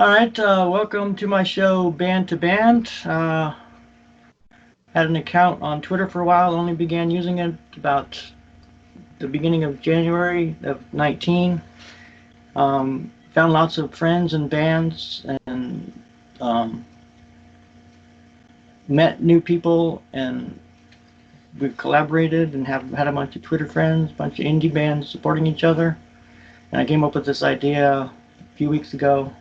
All right, welcome to my show, Band to Band. Had an account on Twitter for a while, only began using it about the beginning of January of 19. Found lots of friends and bands and um, met new people, and we've collaborated and have had a bunch of Twitter friends, a bunch of indie bands supporting each other. And I came up with this idea a few weeks ago.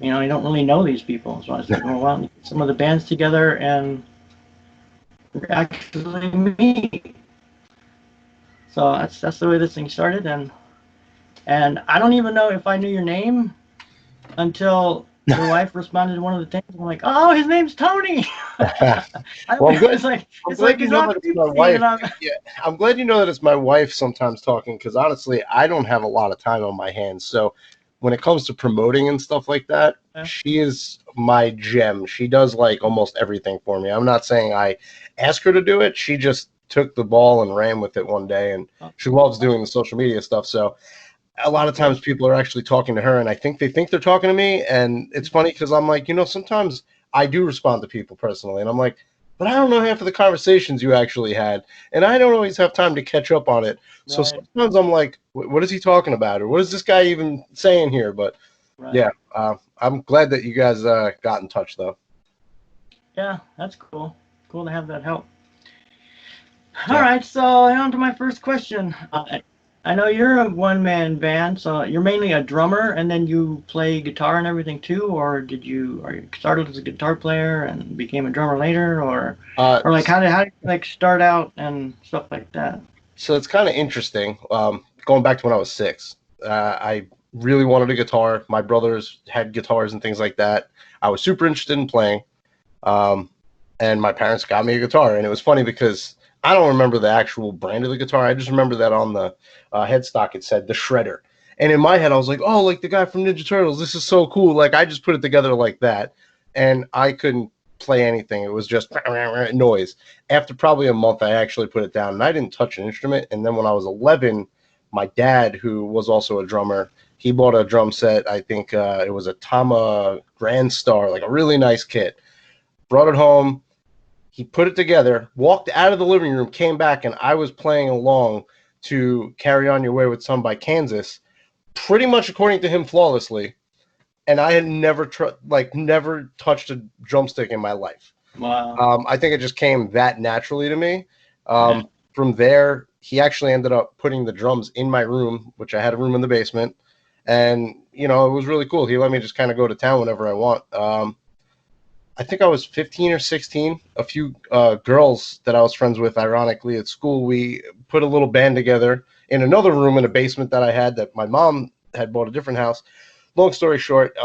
You don't really know these people, so I said, well, why don't we get some of the bands together and actually meet. So that's the way this thing started, and I don't even know if I knew your name until your wife responded to one of the things. I'm like, oh, his name's Tony. Well, I'm glad. It's like I'm it's like glad you he's know off that it's my duty, wife. and I'm Yeah, I'm glad you know that it's my wife sometimes talking because honestly, I don't have a lot of time on my hands. So when it comes to promoting and stuff like that, she is my gem. She does like almost everything for me. I'm not saying I ask her to do it. She just took the ball and ran with it one day, and she loves doing the social media stuff. So a lot of times people are actually talking to her, and I think they think they're talking to me. And it's funny because I'm like, sometimes I do respond to people personally, and I'm like, but I don't know half of the conversations you actually had, and I don't always have time to catch up on it. So right, sometimes I'm like, what is he talking about, or what is this guy even saying here? But right. yeah, I'm glad that you guys got in touch, though. Yeah, that's cool. Cool to have that help. All Yeah. right, so on to my first question. I know you're a one-man band, so you're mainly a drummer, and then you play guitar and everything too, or are you started as a guitar player and became a drummer later, Uh, or like how did you like start out and stuff like that? so it's kind of interesting. Going back to when I was 6, I really wanted a guitar. My brothers had guitars and things like that. I was super interested in playing. Um, and my parents got me a guitar. And it was funny because I don't remember the actual brand of the guitar. I just remember that on the headstock it said the Shredder. And in my head, I was like, oh, like the guy from Ninja Turtles. This is so cool. Like I just put it together like that. And I couldn't play anything. It was just noise. After probably a month, I actually put it down and I didn't touch an instrument. And then when I was 11, my dad, who was also a drummer, he bought a drum set. I think it was a Tama Grand Star, like a really nice kit. Brought it home. He put it together, walked out of the living room, came back, and I was playing along to Carry On Your Way with Some by Kansas, pretty much according to him flawlessly. And I had never touched a drumstick in my life. Wow. I think it just came that naturally to me. Yeah. From there, he actually ended up putting the drums in my room, which I had a room in the basement. And, it was really cool. He let me just kind of go to town whenever I want. I think I was 15 or 16. A few girls that I was friends with, ironically, at school, we put a little band together in another room in a basement that I had that my mom had bought a different house. Long story short,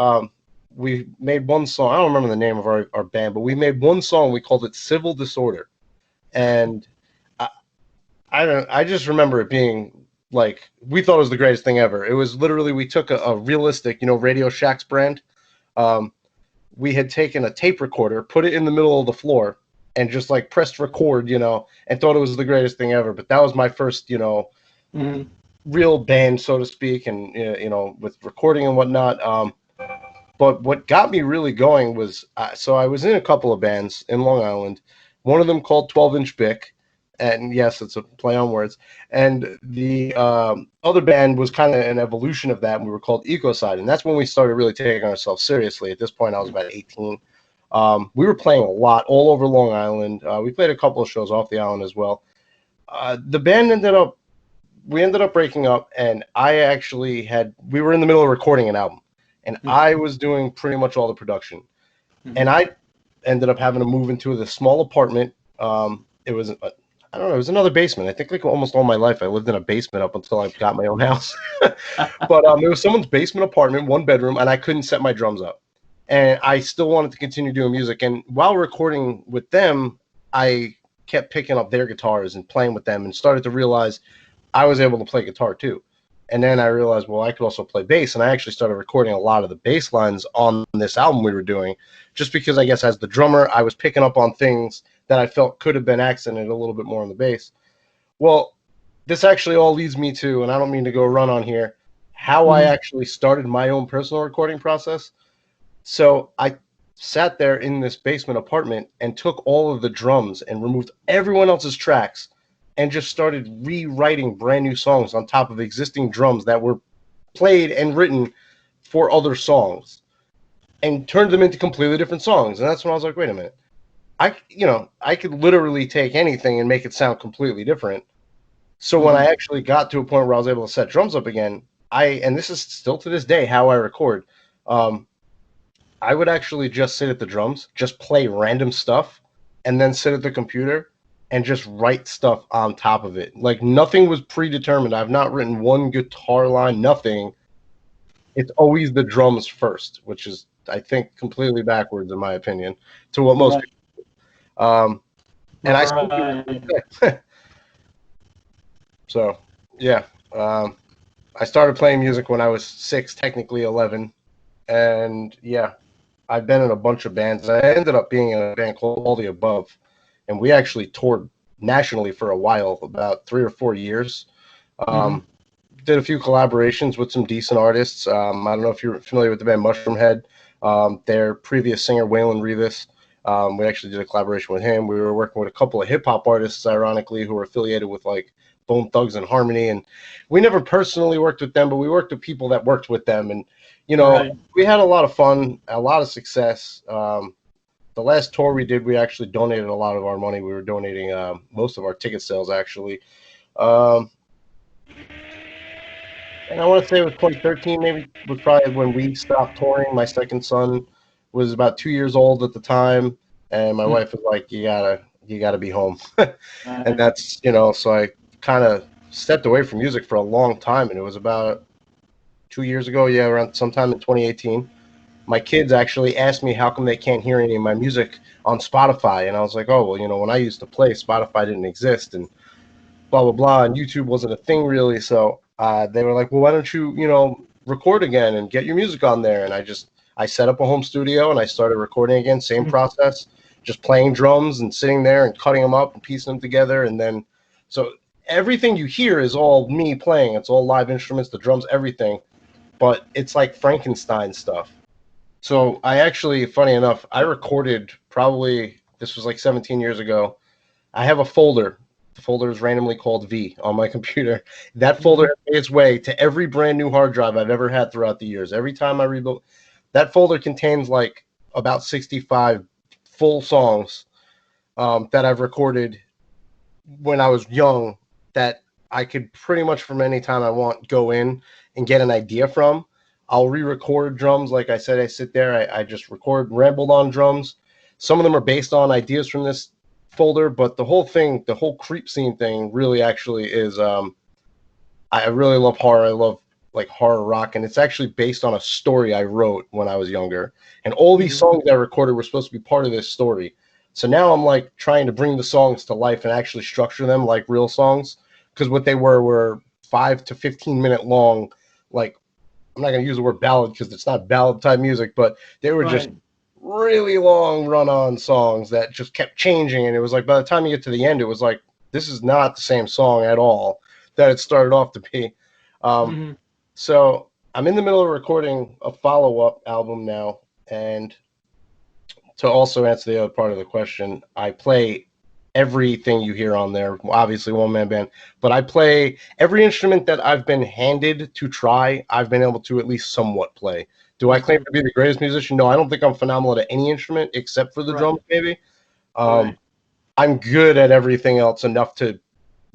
we made one song. I don't remember the name of our band, but we made one song. We called it Civil Disorder. And I, I just remember it being like, we thought it was the greatest thing ever. It was literally, we took a realistic, Radio Shack's brand. Um, we had taken a tape recorder, put it in the middle of the floor, and just like pressed record, and thought it was the greatest thing ever. But that was my first, Mhm. real band, so to speak, and with recording and whatnot. But what got me really going was so I was in a couple of bands in Long Island. One of them called 12-inch Bic, and yes, it's a play on words. And the other band was kind of an evolution of that, and we were called Ecocide, and that's when we started really taking ourselves seriously. At this point, I was about 18. We were playing a lot all over Long Island. We played a couple of shows off the island as well. The band we ended up breaking up, and we were in the middle of recording an album, and I was doing pretty much all the production. And Mhm. I ended up having to move into the small apartment. It was, I don't know, it was another basement. I think like almost all my life I lived in a basement up until I got my own house. But it was someone's basement apartment, one bedroom, and I couldn't set my drums up. And I still wanted to continue doing music. And while recording with them, I kept picking up their guitars and playing with them and started to realize I was able to play guitar too. And then I realized, well, I could also play bass. And I actually started recording a lot of the bass lines on this album we were doing, just because I guess as the drummer, I was picking up on things that I felt could have been accented a little bit more on the bass. Well, this actually all leads me to, and I don't mean to go run on here, how I Mhm. actually started my own personal recording process. So I sat there in this basement apartment and took all of the drums and removed everyone else's tracks and just started rewriting brand new songs on top of existing drums that were played and written for other songs and turned them into completely different songs. And that's when I was like, wait a minute. I could literally take anything and make it sound completely different. So when I Mhm. actually got to a point where I was able to set drums up again, and this is still to this day how I record. Um, I would actually just sit at the drums, just play random stuff, and then sit at the computer and just write stuff on top of it. Like nothing was predetermined. I've not written one guitar line, nothing. It's always the drums first, which is I think completely backwards in my opinion to what most Right. people. And I still do it to Right. this day. So yeah, um, I started playing music when I was 6, technically 11, and yeah, I've been in a bunch of bands. I ended up being in a band called All the Above, and we actually toured nationally for a while, about 3 or 4 years. Mhm. Um, did a few collaborations with some decent artists. I don't know if you're familiar with the band Mushroomhead. Their previous singer, Waylon Rivas, we actually did a collaboration with him. We were working with a couple of hip hop artists, ironically, who were affiliated with like Bone Thugs and Harmony. And we never personally worked with them, but we worked with people that worked with them. And, you know, Right. we had a lot of fun, a lot of success. The last tour we did, we actually donated a lot of our money. We were donating most of our ticket sales, actually. Um, and I want to say it was 2013, maybe was probably when we stopped touring. My second son was about 2 years old at the time, and my Mhm. wife was like, "You gotta be home," and Right. that's so I kind of stepped away from music for a long time, and it was about 2 years ago, yeah, around sometime in 2018. My kids actually asked me how come they can't hear any of my music on Spotify, and I was like, "Oh, well, when I used to play, Spotify didn't exist, and blah blah blah, and YouTube wasn't a thing really." So they were like, "Well, why don't you record again and get your music on there?" And I set up a home studio and I started recording again. Same Mhm. process, just playing drums and sitting there and cutting them up and piecing them together, and then so everything you hear is all me playing. It's all live instruments, the drums, everything, but it's like Frankenstein stuff. So I actually, funny enough, I recorded probably this was like 17 years ago. I have a folder. The folder is randomly called V on my computer. That folder Mhm. has made its way to every brand new hard drive I've ever had throughout the years. Every time I rebuild, that folder contains like about 65 full songs that I've recorded when I was young that I could pretty much from any time I want go in and get an idea from. I'll re-record drums. Like I said, I sit there, I just record rambled on drums. Some of them are based on ideas from this folder, but the whole thing, the whole creep scene thing really actually is I really love horror. I love like horror rock, and it's actually based on a story I wrote when I was younger. And all these Mhm. songs I recorded were supposed to be part of this story. So now I'm like trying to bring the songs to life and actually structure them like real songs. Because what they were 5 to 15 minute long. Like I'm not going to use the word ballad because it's not ballad type music, but they were just Right. really long run on songs that just kept changing. And it was like by the time you get to the end, it was like this is not the same song at all that it started off to be. Um, Mhm. so I'm in the middle of recording a follow up album now, and to also answer the other part of the question, I play everything you hear on there. Obviously, one man band, but I play every instrument that I've been handed to try. I've been able to at least somewhat play. Do I claim Mhm. to be the greatest musician? No, I don't think I'm phenomenal at any instrument except for the Right. drums, maybe. Um, Right. I'm good at everything else enough to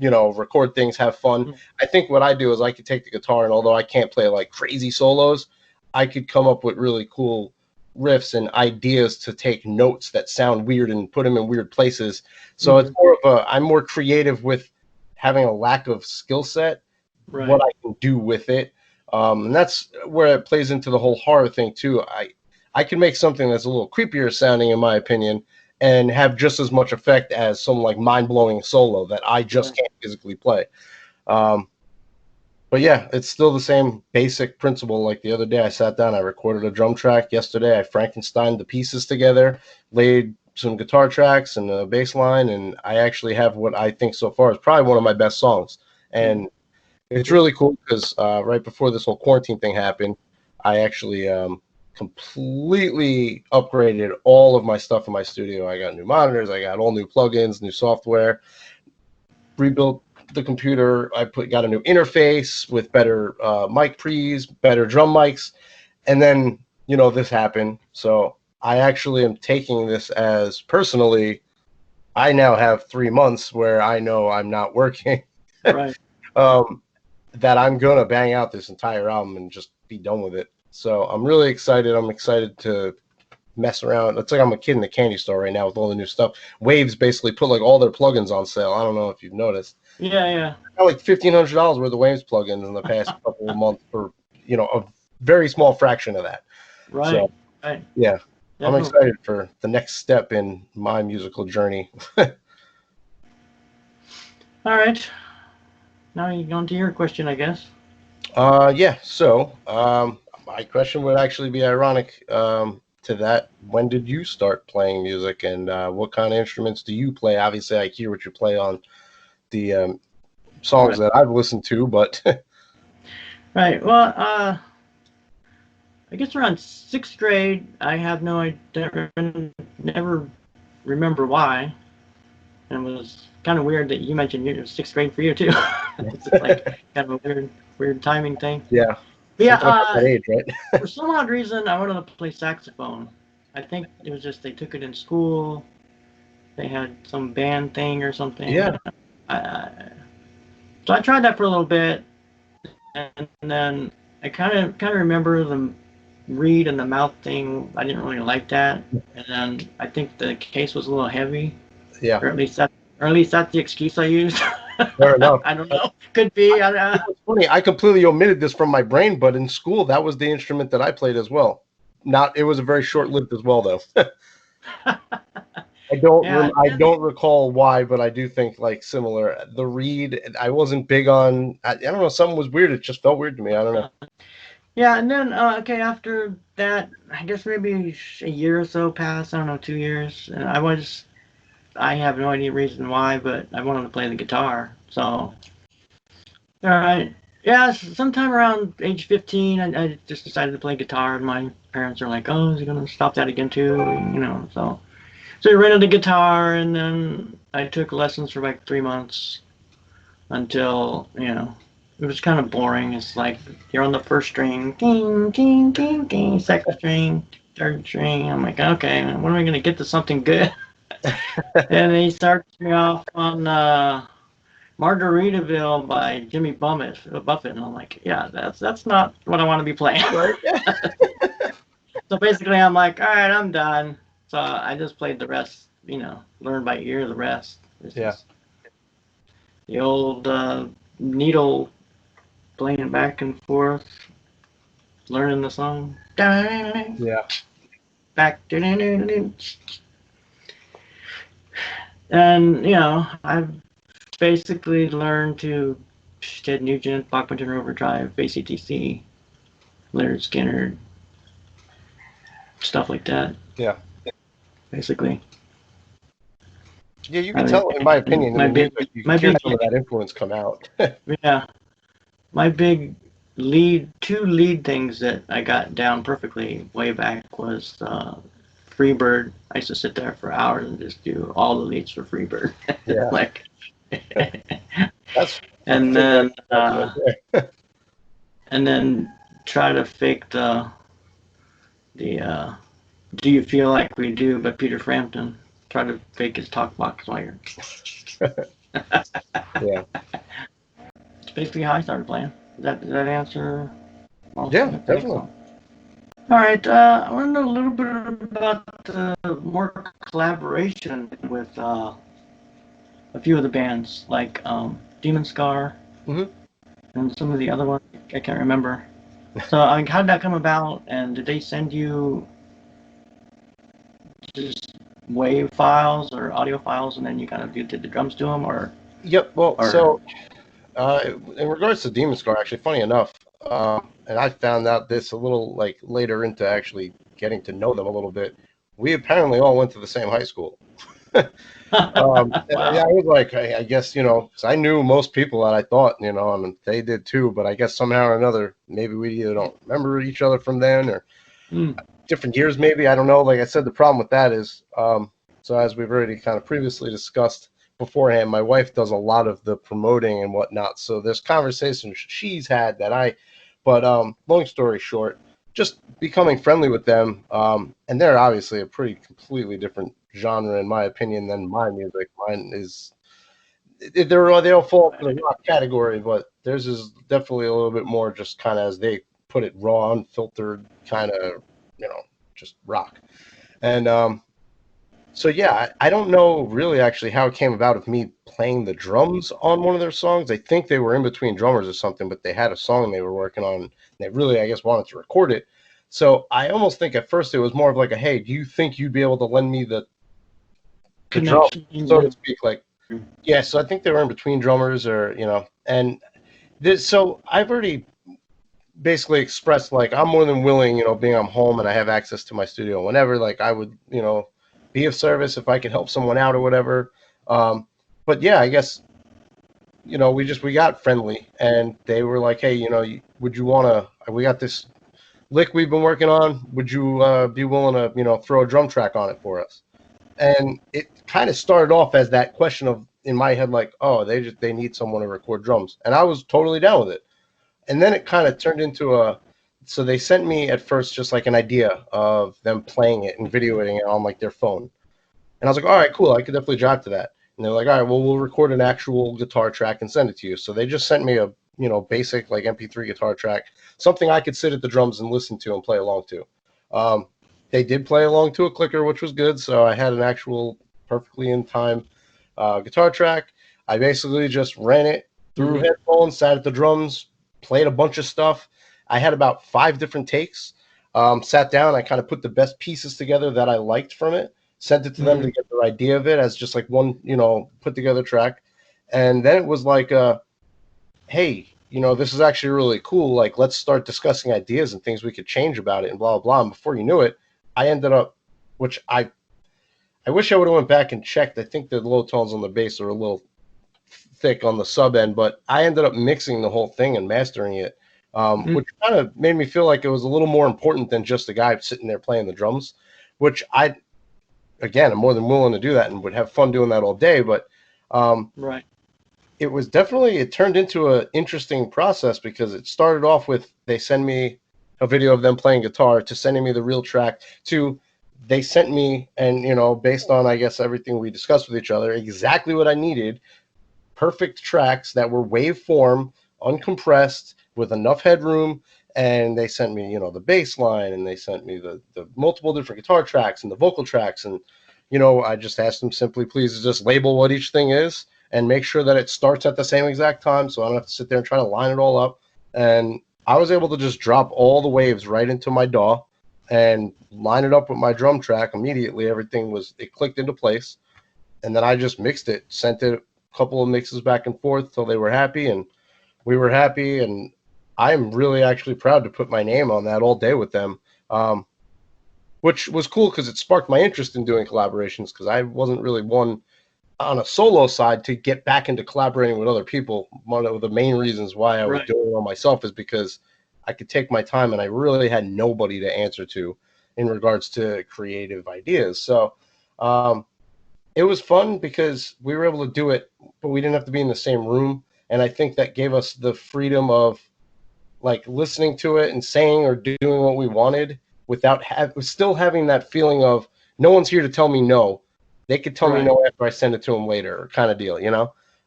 record things, have fun. Mhm. I think what I do is I could take the guitar, and although I can't play like crazy solos, I could come up with really cool riffs and ideas to take notes that sound weird and put them in weird places. So it's Mhm. more of I'm more creative with having a lack of skill set, what Right. I can do with it. And that's where it plays into the whole horror thing too. I can make something that's a little creepier sounding, in my opinion, and have just as much effect as some like mind blowing solo that I just Right. can't physically play. Um, but yeah, it's still the same basic principle. Like the other day, I sat down, I recorded a drum track. Yesterday, I Frankensteined the pieces together, laid some guitar tracks and a bass line, and I actually have what I think so far is probably one of my best songs. Mhm. And It's really cool because right before this whole quarantine thing happened, I actually completely upgraded all of my stuff in my studio. I got new monitors, I got all new plugins, new software, rebuilt the computer. Got a new interface with better mic pre's, better drum mics, and then this happened. So I actually am taking this as personally. I now have 3 months where I know I'm not working. Right. um, that I'm gonna bang out this entire album and just be done with it. So I'm really excited. I'm excited to mess around. It's like I'm a kid in the candy store right now with all the new stuff. Waves basically put like all their plugins on sale. I don't know if you've noticed. Yeah, yeah. I got like $1,500 worth of Waves plugins in the past couple of months for a very small fraction of that. Right. So Right. yeah, I'm Definitely. excited for the next step in my musical journey. All right. Now you on to your question, I guess. Yeah. So, my question would actually be ironic to that. When did you start playing music, and what kind of instruments do you play? Obviously, I hear what you play on the songs Right. that I've listened to, but Right. Well, I guess around sixth grade, I have no idea, never remember why. And it was kind of weird that you mentioned it was sixth grade for you too. It's like kind of a weird timing thing. yeah, But yeah, something about that age, right? for some odd reason, I wanted to play saxophone. I think it was just they took it in school. They had some band thing or something. Yeah, So I tried that for a little bit, and then I kind of remember the reed and the mouth thing. I didn't really like that, and then I think the case was a little heavy, yeah, or at least that's the excuse I used. fair enough. I don't know. Could be. It's funny. I completely omitted this from my brain, but in school, that was the instrument that I played as well. Not, it was a very short-lived as well, though. Yeah, I don't recall why, but I do think like similar. The reed, I wasn't big on. I don't know. Something was weird. It just felt weird to me. I don't know. yeah, and then okay, after that, I guess maybe a year or so passed. I don't know, 2 years, and I have no idea reason why, but I wanted to play the guitar. So, all right, yeah, sometime around age 15, I just decided to play guitar, and my parents are like, "Oh, is he gonna stop that again too?" So I rented a guitar, and then I took lessons for like 3 months until it was kind of boring. It's like you're on the first string, ding, ding, ding, ding, second string, third string. I'm like, okay, when am I gonna get to something good? And he starts me off on Margaritaville by Jimmy Buffett, and I'm like, yeah, that's not what I want to be playing. Right? So basically, I'm like, all right, I'm done. So I just played the rest, learn by ear the rest. It's Yeah. just the old needle playing back and forth, learning the song. Yeah. Back. And, I've basically learned to Ted Nugent, Bachman Overdrive, ACDC, Leonard Skinner, stuff like that, Yeah. basically. Yeah. You can I tell, in my mean, opinion, in the music, you can hear some of that influence come out. yeah, my big two lead things that I got down perfectly way back was Freebird. I used to sit there for hours and just do all the leads for Freebird. Yeah. Like, That's and right then there. and then try to fake the Do You Feel Like We Do by Peter Frampton. Try to fake his talk box while you're. Yeah. It's basically how I started playing. Does that answer? Yeah. Definitely. So. All right. I want to know a little bit about more collaboration with a few of the bands, like Demon Scar Mm-hmm. and some of the other ones. I can't remember. So, I mean, how did that come about? And did they send you just wave files or audio files, and then you kind of did the drums to them, or? Yep. Well, Or so in regards to Demon Scar, actually, funny enough, and I found out this a little like later into actually getting to know them a little bit. We apparently all went to the same high school. And I Wow. was like, I guess, 'cause I knew most people that I thought, and they did too. But I guess somehow or another, maybe we either don't remember each other from then or Mm. different years, maybe. I don't know. Like I said, the problem with that is, so as we've already kind of previously discussed beforehand, my wife does a lot of the promoting and whatnot. So there's conversations she's had but long story short, just becoming friendly with them, and they're obviously a pretty completely different genre in my opinion than my music. Mine is they all fall into the rock category, but theirs is definitely a little bit more just kind of as they put it, raw, unfiltered, kind of just rock. And so yeah, I don't know really actually how it came about of me playing the drums on one of their songs. I think they were in between drummers or something, but they had a song they were working on. And they really, I guess, wanted to record it. So I almost think at first it was more of like a, hey, do you think you'd be able to lend me the drum, Connection. so to Yeah. speak? Like, yeah. So I think they were in between drummers, or and this. So I've already basically expressed like I'm more than willing, being I'm home and I have access to my studio whenever, like I would, be of service if I could help someone out or whatever. Um, but yeah, I guess we got friendly and they were like, hey, would you want to? We got this lick we've been working on. Would you be willing to throw a drum track on it for us? And it kind of started off as that question of in my head like, oh, they need someone to record drums, and I was totally down with it. And then it kind of turned into so they sent me at first just like an idea of them playing it and videoing it on like their phone. And I was like, all right, cool, I could definitely drive to that. And they're like, all right, well, we'll record an actual guitar track and send it to you. So they just sent me a basic like MP3 guitar track, something I could sit at the drums and listen to and play along to. Um, they did play along to a clicker, which was good. So I had an actual perfectly in time guitar track. I basically just ran it through Mm-hmm. headphones, sat at the drums, played a bunch of stuff. I had about 5 different takes. Sat down, I kind of put the best pieces together that I liked from it, sent it to them Mm-hmm. to get their idea of it as just like one, put together track. And then it was like, hey, this is actually really cool. Like, let's start discussing ideas and things we could change about it and blah, blah, blah. And before you knew it, I ended up, which I wish I would have went back and checked. I think the low tones on the bass are a little thick on the sub end, but I ended up mixing the whole thing and mastering it, which kind of made me feel like it was a little more important than just a guy sitting there playing the drums, which again, I'm more than willing to do that and would have fun doing that all day. But um, Right. it turned into an interesting process because it started off with they send me a video of them playing guitar to sending me the real track to they sent me and based on I guess everything we discussed with each other exactly what I needed, perfect tracks that were waveform, uncompressed, with enough headroom. And they sent me, the bass line, and they sent me the multiple different guitar tracks and the vocal tracks. And, I just asked them simply, please just label what each thing is and make sure that it starts at the same exact time so I don't have to sit there and try to line it all up. And I was able to just drop all the waves right into my DAW and line it up with my drum track immediately. It clicked into place, and then I just mixed it, sent it a couple of mixes back and forth till they were happy and we were happy. And I'm really actually proud to put my name on that all day with them, which was cool because it sparked my interest in doing collaborations because I wasn't really one on a solo side to get back into collaborating with other people. One of the main reasons why I was Right. doing it on myself is because I could take my time and I really had nobody to answer to in regards to creative ideas. So, it was fun because we were able to do it, but we didn't have to be in the same room. And I think that gave us the freedom of like listening to it and saying or doing what we wanted without still having that feeling of no one's here to tell me no. They could tell me Right. no after I send it to them later, kind of deal.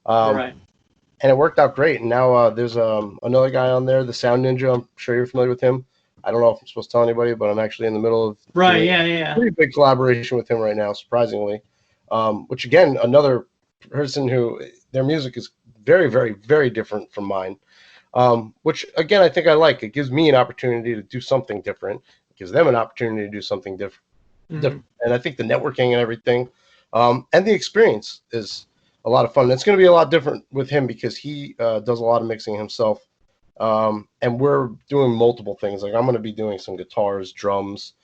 Um, Right. and it worked out great. And now there's another guy on there, the Sound Ninja. I'm sure you're familiar with him. I don't know if I'm supposed to tell anybody, but I'm actually in the middle of Right. doing Yeah. a Yeah. pretty big collaboration with him right now, surprisingly. Which again, another person who their music is very, very, very different from mine. Which again, I think I like. It gives me an opportunity to do something different. It gives them an opportunity to do something different. Mm-hmm. And I think the networking and everything, and the experience is a lot of fun. And it's going to be a lot different with him because he does a lot of mixing himself. And we're doing multiple things. Like I'm going to be doing some guitars, drums,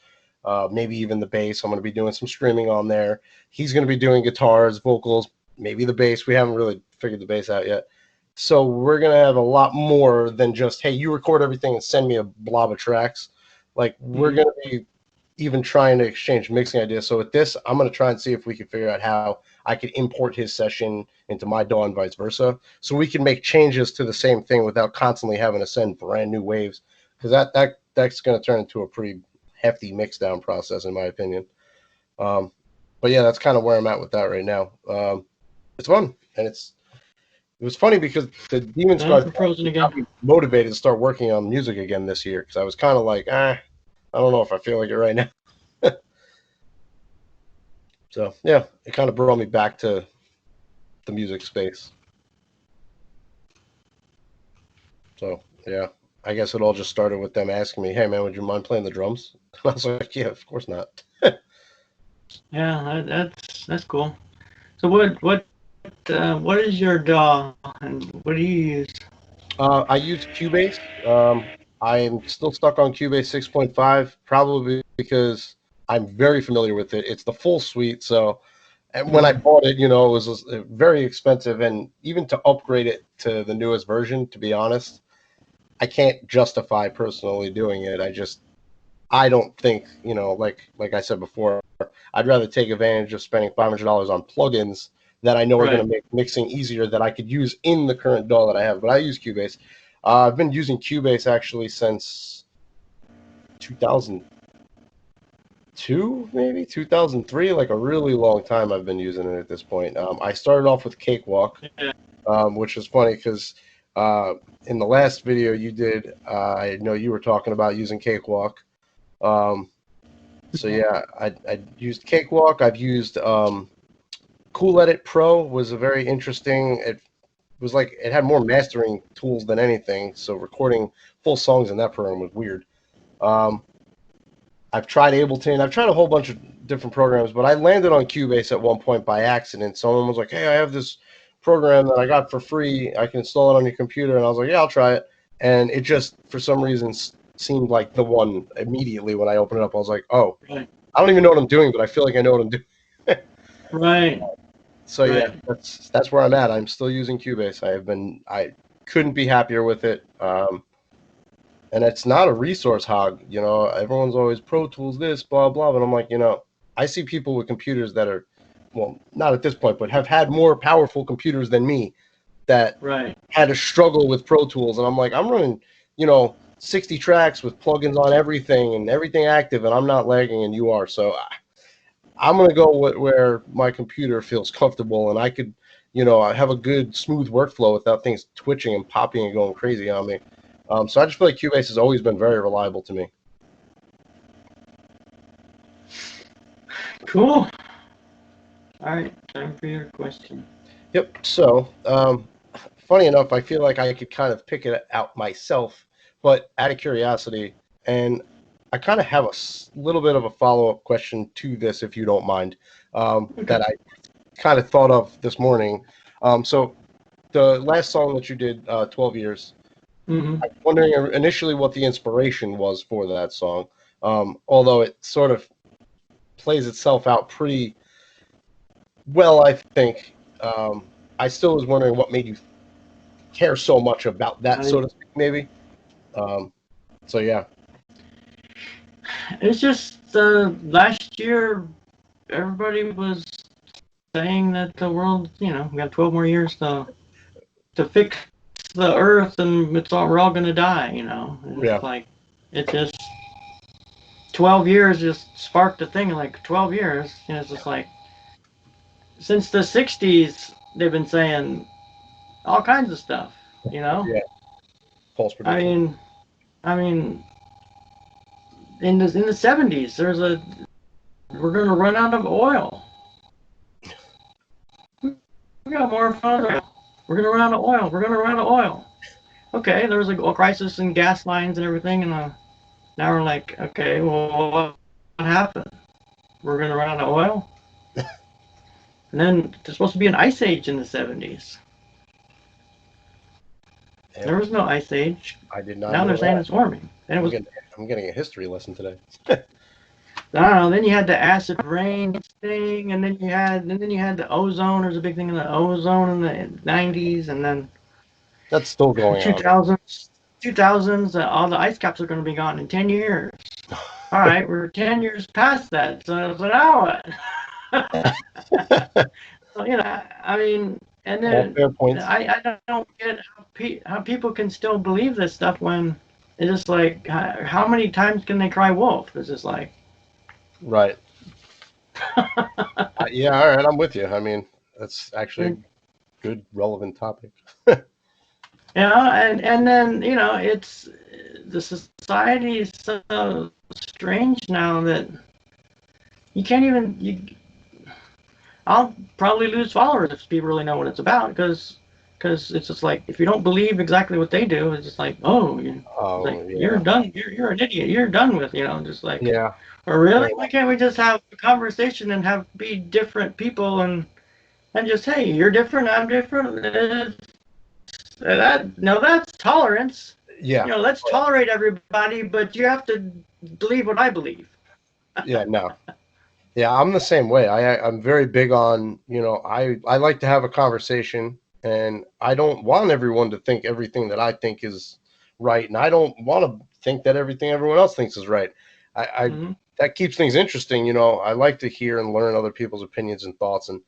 maybe even the bass. I'm going to be doing some streaming on there. He's going to be doing guitars, vocals, maybe the bass. We haven't really figured the bass out yet. So we're going to have a lot more than just, hey, you record everything and send me a blob of tracks. Like, we're going to be even trying to exchange mixing ideas. So with this, I'm going to try and see if we can figure out how I could import his session into my DAW and vice versa, so we can make changes to the same thing without constantly having to send brand new waves, because that's going to turn into a pretty hefty mix down process, in my opinion. But yeah, that's kind of where I'm at with that right now. It's fun, and it was funny because the Demon Scar Frozen got again. me motivated to start working on music again this year, because I was kind of like, I don't know if I feel like it right now. So yeah, it kind of brought me back to the music space. So yeah, I guess it all just started with them asking me, "Hey man, would you mind playing the drums?" And I was like, "Yeah, of course not." Yeah, that's cool. So what is your DAW and what do you use? I use Cubase. I am still stuck on Cubase 6.5, probably because I'm very familiar with it. It's the full suite, so and when I bought it, it was very expensive, and even to upgrade it to the newest version, to be honest, I can't justify personally doing it. I don't think, like I said before, I'd rather take advantage of spending $500 on plugins that I know are going Right. to make mixing easier that I could use in the current DAW that I have. But I use Cubase. I've been using Cubase actually since 2002, maybe 2003, like a really long time. I've been using it at this point. I started off with Cakewalk, Yeah. which was funny because in the last video you did, I know you were talking about using Cakewalk. So yeah, I used Cakewalk. I've used Cool Edit Pro was a very interesting. It was like it had more mastering tools than anything. So recording full songs in that program was weird. Um, I've tried Ableton. I've tried a whole bunch of different programs, but I landed on Cubase at one point by accident. Someone was like, "Hey, I have this program that I got for free. I can install it on your computer." And I was like, "Yeah, I'll try it." And it just, for some reason, seemed like the one immediately when I opened it up. I was like, "Oh, Right. I don't even know what I'm doing, but I feel like I know what I'm doing." Right. So yeah, Right. that's where I'm at. I'm still using Cubase. I couldn't be happier with it. And it's not a resource hog. Everyone's always Pro Tools this, blah blah. But I'm like, I see people with computers that are, well, not at this point, but have had more powerful computers than me that Right. had to struggle with Pro Tools, and I'm like, I'm running, 60 tracks with plugins on everything and everything active, and I'm not lagging, and you are. So I'm gonna go where my computer feels comfortable, and I could, I have a good smooth workflow without things twitching and popping and going crazy on me. So I just feel like Cubase has always been very reliable to me. Cool. All right. Time for your question. Yep. So, funny enough, I feel like I could kind of pick it out myself, but out of curiosity, and I kind of have a little bit of a follow-up question to this, if you don't mind, Okay. that I kind of thought of this morning. So the last song that you did, 12 Years, Mm-hmm. I'm wondering initially what the inspiration was for that song, although it sort of plays itself out pretty well, I think. I still was wondering what made you care so much about that, so I. to speak, maybe. Um, so yeah, It's just last year everybody was saying that the world, we got 12 more years to fix the Earth, and we're all gonna die, And yeah, it's like it just 12 years just sparked a thing. Like 12 years, it's just like since the 60s they've been saying all kinds of stuff, you know. yeah, false I prediction. mean, I mean, in the 70s we're gonna run out of oil. We got more fun. We're gonna run out of oil. We're gonna run out of oil. Okay, there was a crisis in gas lines and everything, and now we're like, okay, well, what happened? We're gonna run out of oil, and then there's supposed to be an ice age in the 70s. Yep, There was no ice age. I did not Now they're know saying that. it's warming, and it I'm was getting I'm getting a history lesson today. I don't know. Then you had the acid rain thing, and then you had the ozone. There's a big thing in the ozone in the '90s, and then That's still the going on. 2000s. All the ice caps are going to be gone in 10 years. All right, we're 10 years past that. So now what? So, I mean, and All then fair points. I don't get how people can still believe this stuff when it's just like, how many times can they cry wolf? It's just like, Right. Yeah, all right, I'm with you. I mean, that's actually a and, good, relevant topic. and then, it's the society is so strange now that you can't even, I'll probably lose followers if people really know what it's about, because it's just like, if you don't believe exactly what they do, it's just like, oh, it's like, Oh, you're yeah. done, you're an idiot, you're done with, just like, Yeah. or Fair really, why enough. can't we just have a conversation and be different people, and just, hey, you're different, I'm different. That's tolerance. Yeah. Let's tolerate everybody, but you have to believe what I believe. Yeah, no. Yeah, I'm the same way. I'm very big on, I like to have a conversation, and I don't want everyone to think everything that I think is right, and I don't want to think that everything everyone else thinks is right. I Hmm. That keeps things interesting. I like to hear and learn other people's opinions and thoughts, and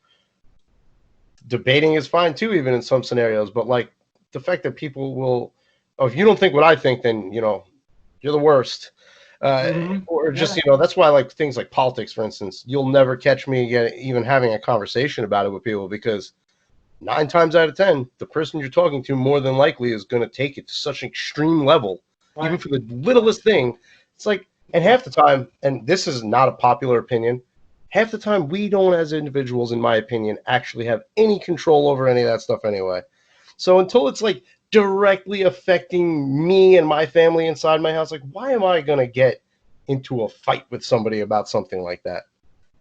debating is fine too, even in some scenarios. But like the fact that people will, oh, if you don't think what I think, then you're the worst. Hmm. Or just Yeah. that's why I like things like politics, for instance. You'll never catch me even having a conversation about it with people, because 9 times out of 10, the person you're talking to more than likely is going to take it to such an extreme level, even Right. for the Right. littlest thing. It's like, and half the time, and this is not a popular opinion, half the time we don't, as individuals, in my opinion, actually have any control over any of that stuff anyway. So until it's like directly affecting me and my family inside my house, like, why am I going to get into a fight with somebody about something like that?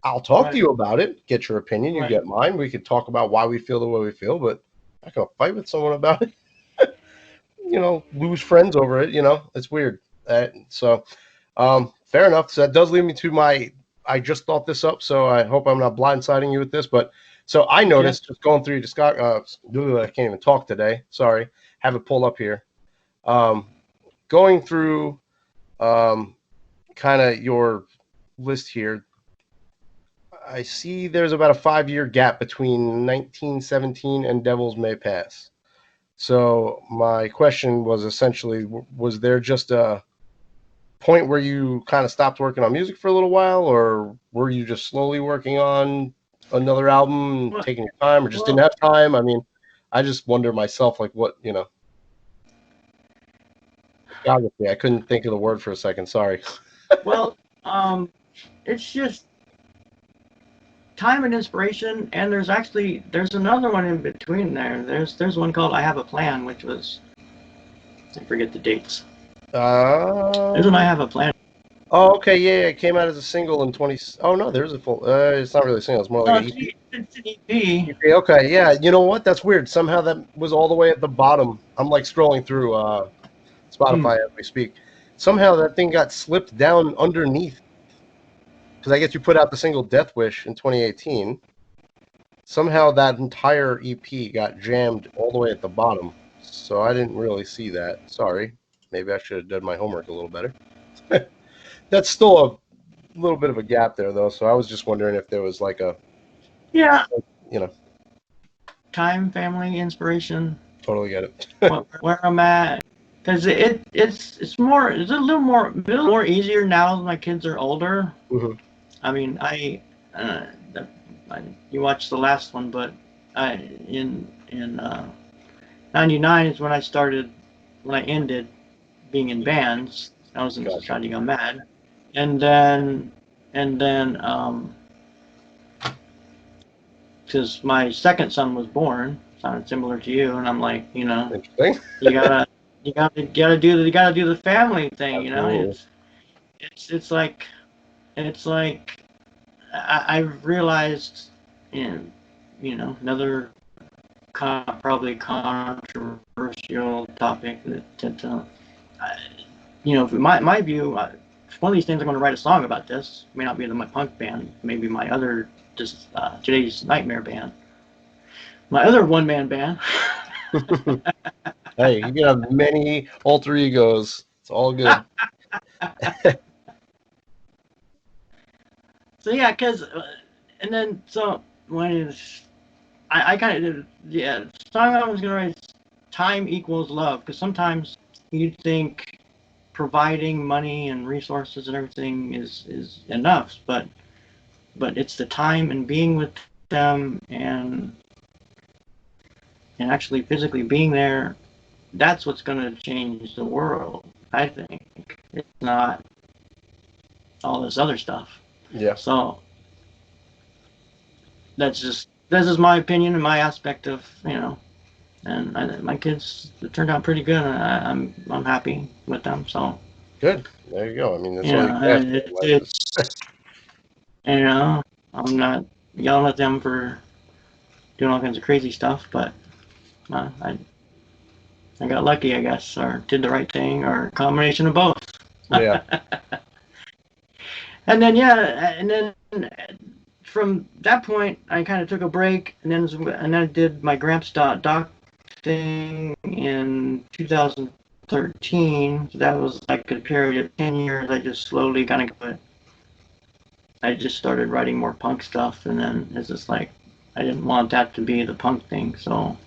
I'll talk to Right. you about it, get your opinion, you Right. get mine. We could talk about why we feel the way we feel, but I'm not going to fight with someone about it. Lose friends over it. It's weird. Fair enough. So that does lead me to my. I just thought this up, so I hope I'm not blindsiding you with this. But so I Yeah. noticed, just going through your Discog. I can't even talk today. Sorry, have it pulled up here. Um, Going through kind of your list here, I see there's about a 5-year gap between 1917 and Devil's May Pass. So my question was essentially, was there just a point where you kind of stopped working on music for a little while, or were you just slowly working on another album, Well, taking your time, or just didn't well, have time? I mean, I just wonder myself, like, what, geography. I couldn't think of the word for a second. Sorry. well, it's just time and inspiration, and there's another one in between there. There's one called I Have a Plan, which was, I forget the dates. There's an I Um. Have a Plan. Oh, okay. Yeah, it came out as a single in 20. Oh no, there's a full. It's not really a single. It's more like No, an EP. it's an EP. EP. Okay. Yeah. You know what? That's weird. Somehow that was all the way at the bottom. I'm like scrolling through Hmm. Spotify as we speak. Somehow that thing got slipped down underneath, because I guess you put out the single "Death Wish" in 2018. Somehow that entire EP got jammed all the way at the bottom. So I didn't really see that. Sorry. Maybe I should have done my homework a little better. That's still a little bit of a gap there, though. So I was just wondering if there was like a, Yeah. you know, Time, family, inspiration. totally get it. Where I'm at, because it's a little more easier now that my kids are older. Hmm. I mean, uh, the, you watched the last one, but I in '99 is when I ended being in bands. I was in Gotcha. Society Gone Mad, and then because my second son was born, sounded similar to you, and I'm like, Interesting. you gotta you gotta do the family thing, Absolutely. it's like I've realized, in another probably controversial topic that I, my view. one of these things I'm going to write a song about this. It may not be my punk band, maybe my other just today's nightmare band, my other one-man band. Hey, you can have many alter egos. It's all good. So yeah, cause and then so when I kind of yeah, song I was gonna write time equals love, because sometimes you think providing money and resources and everything is enough, but it's the time and being with them and actually physically being there, that's what's going to change the world, I think. It's not all this other stuff. Yeah. So this is my opinion and my aspect of, and my kids turned out pretty good, and I'm happy with them. So Good. There you go. I mean, that's all you can ask for in life. it's I'm not yelling at them for doing all kinds of crazy stuff, but I got lucky, I guess, or did the right thing, or a combination of both. Yeah. And then and then from that point, I kind of took a break, and then I did my Gramps doc thing in 2013. So that was like a period of 10 years. I just slowly kind of I just started writing more punk stuff, and then it's just like I didn't want that to be the punk thing, so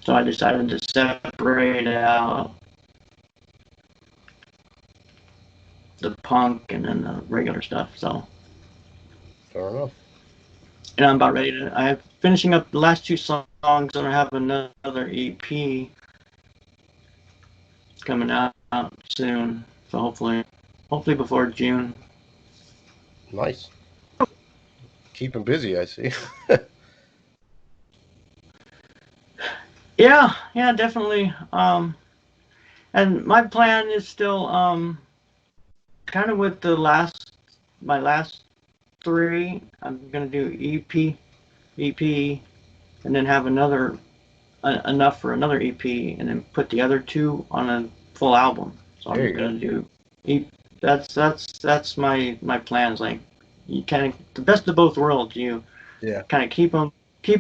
I decided to separate out the punk and then the regular stuff. So, Fair enough. and I'm about ready to. I'm finishing up the last two songs, and I have another EP coming out soon. So hopefully before June. Nice. Keep him busy, I see. Yeah, definitely. And my plan is still kind of with my last three. I'm gonna do EP, and then have another enough for another EP, and then put the other two on a full album. So There I'm you go. gonna do EP. That's my plans. Like you kind of the best of both worlds. You Yeah. kind of keep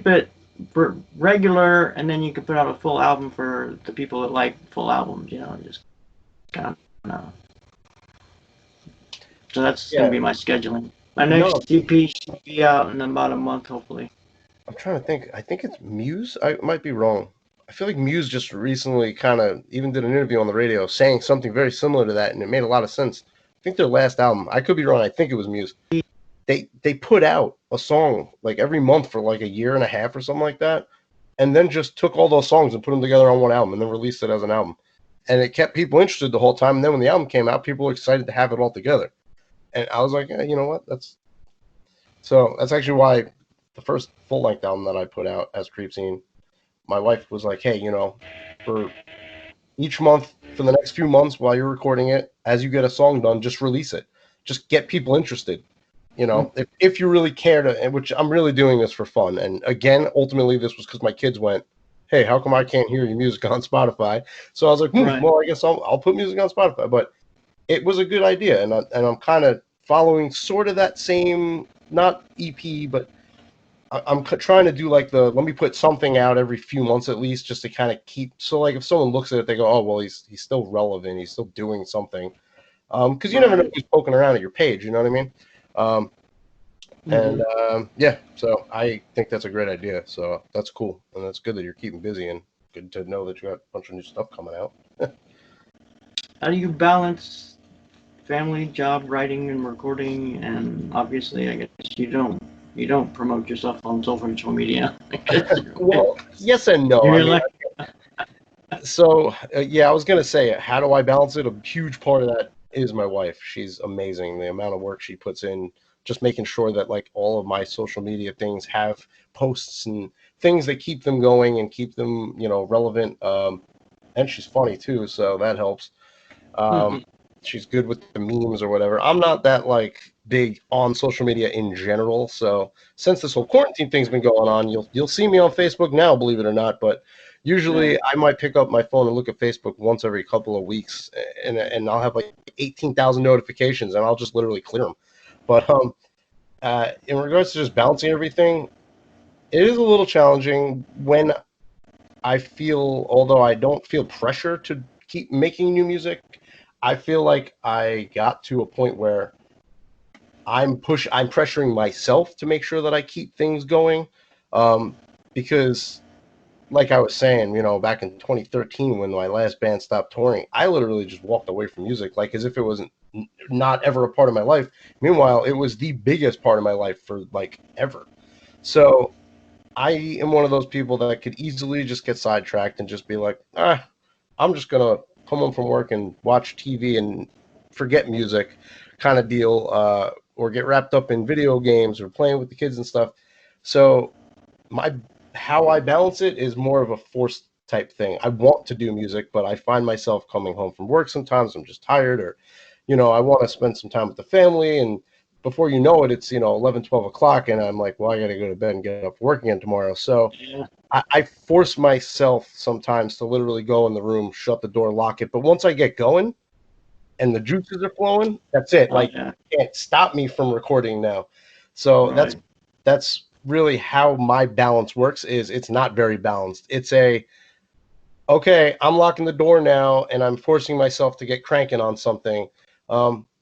it for regular, and then you can put out a full album for the people that like full albums. Just kind of. So that's Yeah. gonna be my scheduling. My No, next EP should be out in about a month, hopefully. I'm trying to think. I think it's Muse. I might be wrong. I feel like Muse just recently kind of even did an interview on the radio saying something very similar to that, and it made a lot of sense. I think their last album, I could be wrong. I think it was Muse. They put out a song like every month for like a year and a half or something like that, and then just took all those songs and put them together on one album and then released it as an album. And it kept people interested the whole time. And then when the album came out, people were excited to have it all together. And I was like, yeah, you know what? That's actually why the first full length album that I put out as Creep Scene, my wife was like, hey, for each month for the next few months while you're recording it, as you get a song done, just release it. Just get people interested. If you really care to, which I'm really doing this for fun. And again, ultimately, this was because my kids went, hey, how come I can't hear your music on Spotify? So I was like, Right. well, I guess I'll put music on Spotify. But it was a good idea, and I'm kind of following sort of that same, not EP, but I'm trying to do like let me put something out every few months at least, just to kind of keep. So like if someone looks at it, they go, oh well, he's still relevant, he's still doing something. Because you never know Right. who's poking around at your page, you know what I mean? Um, and Mm-hmm. yeah, so I think that's a great idea. So that's cool, and that's good that you're keeping busy, and good to know that you got a bunch of new stuff coming out. How do you balance family, job, writing, and recording? And obviously, I guess you don't promote yourself on social media. Well, yes and no. I You're mean, like, yeah, I was gonna say, how do I balance it? A huge part of that is my wife. She's amazing. The amount of work she puts in, just making sure that like all of my social media things have posts and things that keep them going and keep them, relevant. And she's funny too, so that helps. Um, she's good with the memes or whatever. I'm not that like big on social media in general. So since this whole quarantine thing's been going on, you'll see me on Facebook now, believe it or not. But Yeah. usually I might pick up my phone and look at Facebook once every couple of weeks, and I'll have like 18,000 notifications, and I'll just literally clear them. But in regards to just balancing everything, it is a little challenging when I feel, although I don't feel pressure to keep making new music, I feel like I got to a point where I'm pressuring myself to make sure that I keep things going, um, because like I was saying, back in 2013 when my last band stopped touring, I literally just walked away from music, like as if it wasn't not ever a part of my life. Meanwhile, it was the biggest part of my life for like ever. So I am one of those people that could easily just get sidetracked and just be like, I'm just gonna come home from work and watch TV and forget music, kind of deal, or get wrapped up in video games or playing with the kids and stuff. So my how I balance it is more of a forced type thing. I want to do music, but I find myself coming home from work sometimes. I'm just tired, or I want to spend some time with the family, and before you know it, it's 11, 12 o'clock, and I'm like, well, I got to go to bed and get up for work again tomorrow. So Yeah. I force myself sometimes to literally go in the room, shut the door, lock it. But once I get going and the juices are flowing, that's it. Oh Like, yeah. you can't stop me from recording now. So Right. that's really how my balance works. Is it's not very balanced. It's a okay, I'm locking the door now, and I'm forcing myself to get cranking on something.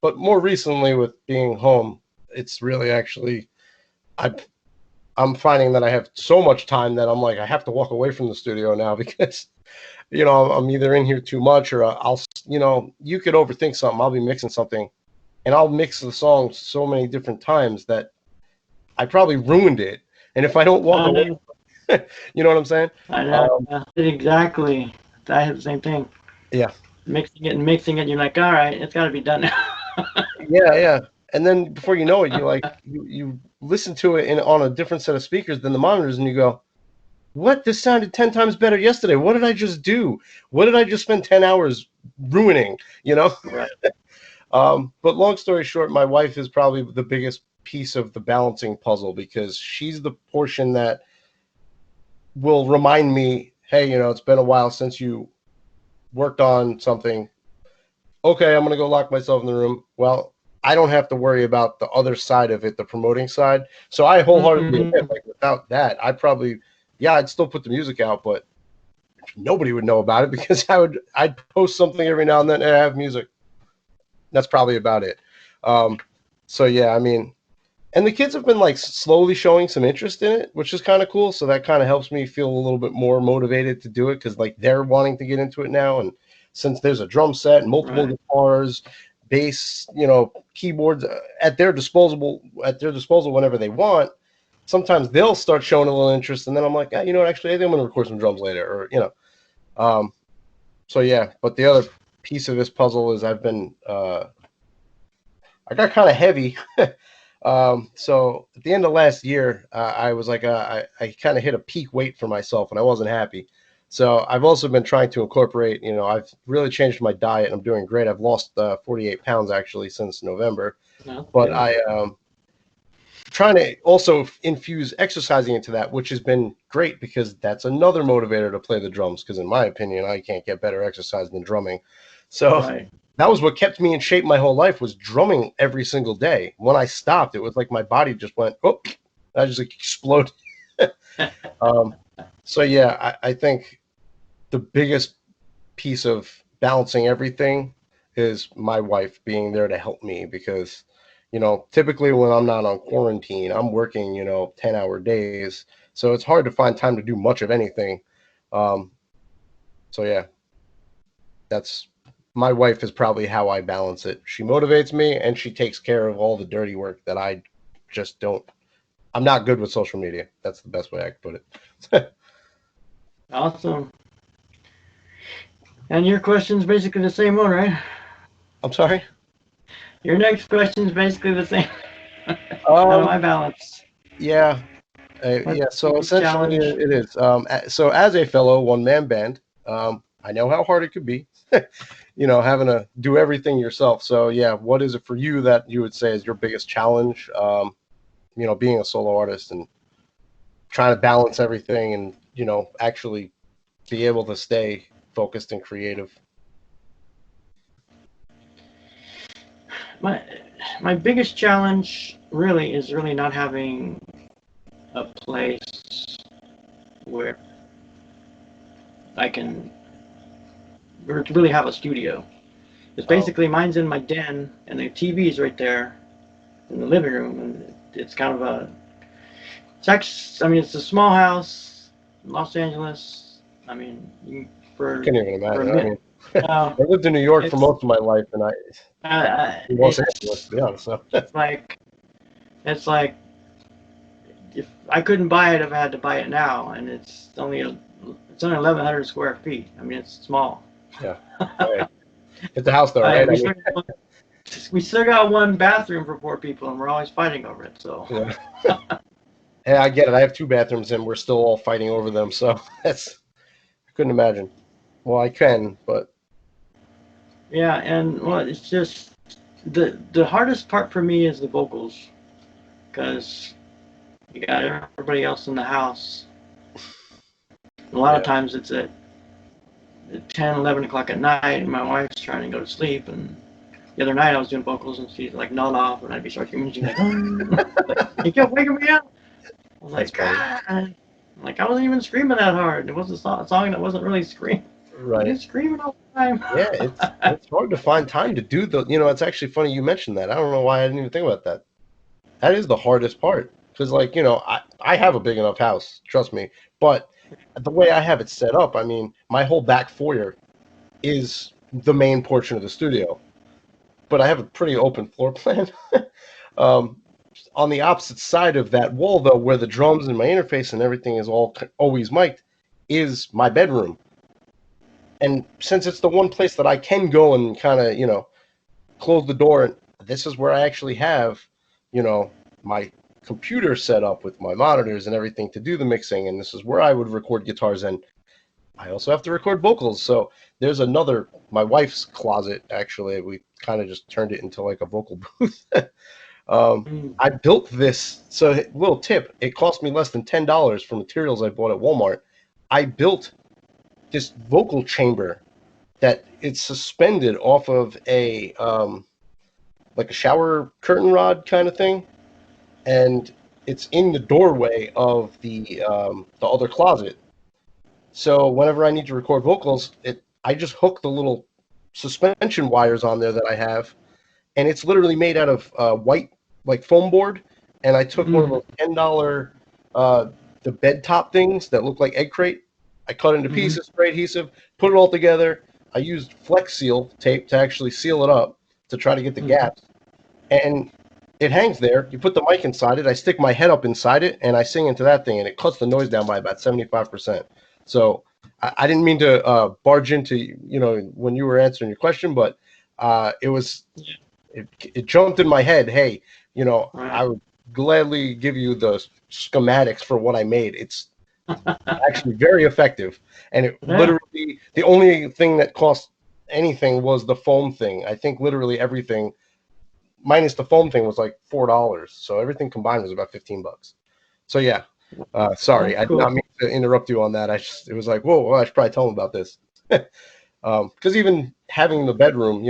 But more recently, with being home, it's really actually I I'm finding that I have so much time that I'm like I have to walk away from the studio now because I'm either in here too much, or I'll you could overthink something. I'll be mixing something, and I'll mix the song so many different times that I probably ruined it. And if I don't walk I away, know. you know what I'm saying? I know. Um, Yeah. Exactly. I have the same thing. yeah, Mixing it and mixing it. You're like, all right, it's got to be done now. yeah. And then before you know it, you listen to it on a different set of speakers than the monitors, and you go, "What? This sounded 10 times better yesterday. What did I just do? What did I just spend 10 hours ruining?" You know. Right. But long story short, my wife is probably the biggest piece of the balancing puzzle because she's the portion that will remind me, hey, it's been a while since you worked on something. Okay, I'm going to go lock myself in the room. Well, I don't have to worry about the other side of it, the promoting side. So I wholeheartedly admit, Mhm. like, without that, yeah, I'd still put the music out, but nobody would know about it because I'd post something every now and then and I have music. That's probably about it. Um, so yeah, I mean, and the kids have been like slowly showing some interest in it, which is kind of cool. So that kind of helps me feel a little bit more motivated to do it because like they're wanting to get into it now. And since there's a drum set and multiple Right. guitars, bass, keyboards at their disposal whenever they want, sometimes they'll start showing a little interest, and then I'm like, you know what, actually, I think I'm going to record some drums later, or Um, so yeah, but the other piece of this puzzle is I got kind of heavy. So at the end of last year, I was like, I kind of hit a peak weight for myself, and I wasn't happy. So I've also been trying to incorporate. I've really changed my diet, and I'm doing great. I've lost 48 pounds actually since November. That's But good. I trying to also infuse exercising into that, which has been great because that's another motivator to play the drums. Because in my opinion, I can't get better exercise than drumming. So Right. that was what kept me in shape my whole life was drumming every single day. When I stopped, it was like my body just went, oh, I just like exploded. um, so yeah, I think the biggest piece of balancing everything is my wife being there to help me because typically when I'm not on quarantine, I'm working 10-hour days, so it's hard to find time to do much of anything. um, so yeah, that's my wife is probably how I balance it. She motivates me and she takes care of all the dirty work that I just don't. I'm not good with social media. That's the best way I could put it. Awesome. And your question's basically the same one, right? I'm sorry. Your next question's basically the same. How do um I balance? yeah. What's Yeah, the so big essentially challenge? it is. So as a fellow one man band, I know how hard it could be, having to do everything yourself. So yeah, what is it for you that you would say is your biggest challenge? Being a solo artist and trying to balance everything and, actually be able to stay focused and creative. My my biggest challenge really is really not having a place where I can really have a studio. It's Oh, basically mine's in my den, and the TV's right there in the living room, and it's kind of a. It's actually, I mean, it's a small house, in Los Angeles. I mean, I for can't even for a imagine. I minute, mean, I uh, lived in New York for it's most of my life, and in Los Angeles, it's to be honest. So like it's like if I couldn't buy it if I had to buy it now, and it's only 1,100 square feet. I mean, it's small. yeah, hey, it's a house though, I, right? I we mean, still got we still got one bathroom for four people, and we're always fighting over it. So yeah. Hey, I get it. I have two bathrooms, and we're still all fighting over them. So I couldn't imagine. Well, I can, but yeah, and well, it's just the hardest part for me is the vocals because you got everybody else in the house. A lot of yeah, times it's at 10, 11 o'clock at night, and my wife's trying to go to sleep. And the other night I was doing vocals, and she's like nod off, and I'd be starting screaming. She's like, you kept waking me up. I was that's like, funny. like I wasn't even screaming that hard. It was a song that wasn't really screaming. Right. You're screaming all the time. Yeah, it's hard to find time to do the. It's actually funny you mentioned that. I don't know why I didn't even think about that. That is the hardest part because, like, I have a big enough house, trust me. But the way I have it set up, I mean, my whole back foyer is the main portion of the studio, but I have a pretty open floor plan. um, on the opposite side of that wall, though, where the drums and my interface and everything is always mic'd, is my bedroom. And since it's the one place that I can go and kind of, close the door, and this is where I actually have, my computer set up with my monitors and everything to do the mixing, and this is where I would record guitars, and I also have to record vocals. So there's my wife's closet, actually. We kind of just turned it into like a vocal booth. um, I built this. So, little tip, it cost me less than $10 for materials I bought at Walmart. I built this vocal chamber that it's suspended off of a like a shower curtain rod kind of thing, and it's in the doorway of the other closet. So whenever I need to record vocals, I just hook the little suspension wires on there that I have, and it's literally made out of white like foam board. And I took one of Mm-hmm. those $10 uh, the bed top things that look like egg crate. I cut it into Mm-hmm. pieces, spray adhesive, put it all together. I used Flex Seal tape to actually seal it up to try to get the Mm-hmm. gaps, and it hangs there. You put the mic inside it. I stick my head up inside it, and I sing into that thing, and it cuts the noise down by about 75%. So I didn't mean to barge into when you were answering your question, but it was it jumped in my head. Hey, I Right. would gladly give you the schematics for what I made. It's actually very effective, and it Yeah. literally the only thing that cost anything was the foam thing. I think literally everything minus the foam thing was like $4. So everything combined was about $15. So yeah, sorry, That's I did not cool. mean to interrupt you on that. It was like, whoa, well, I should probably tell him about this. Because even having the bedroom,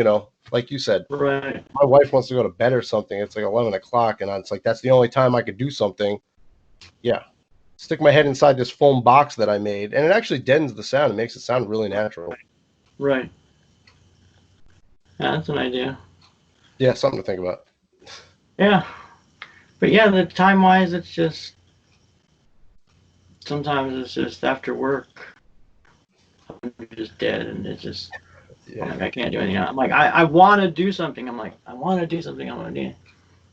like you said, Right. my wife wants to go to bed or something. It's like 11 o'clock, and it's like that's the only time I could do something. Yeah, stick my head inside this foam box that I made, and it actually deadens the sound. It makes it sound really natural. Right. Yeah, that's an idea. Yeah, something to think about. Yeah. But yeah, the time wise, it's just sometimes it's just after work, I'm just dead, and it's just I'm Yeah, like I can't do anything. I'm like I want to do something. I'm like I want to do something. I want to do,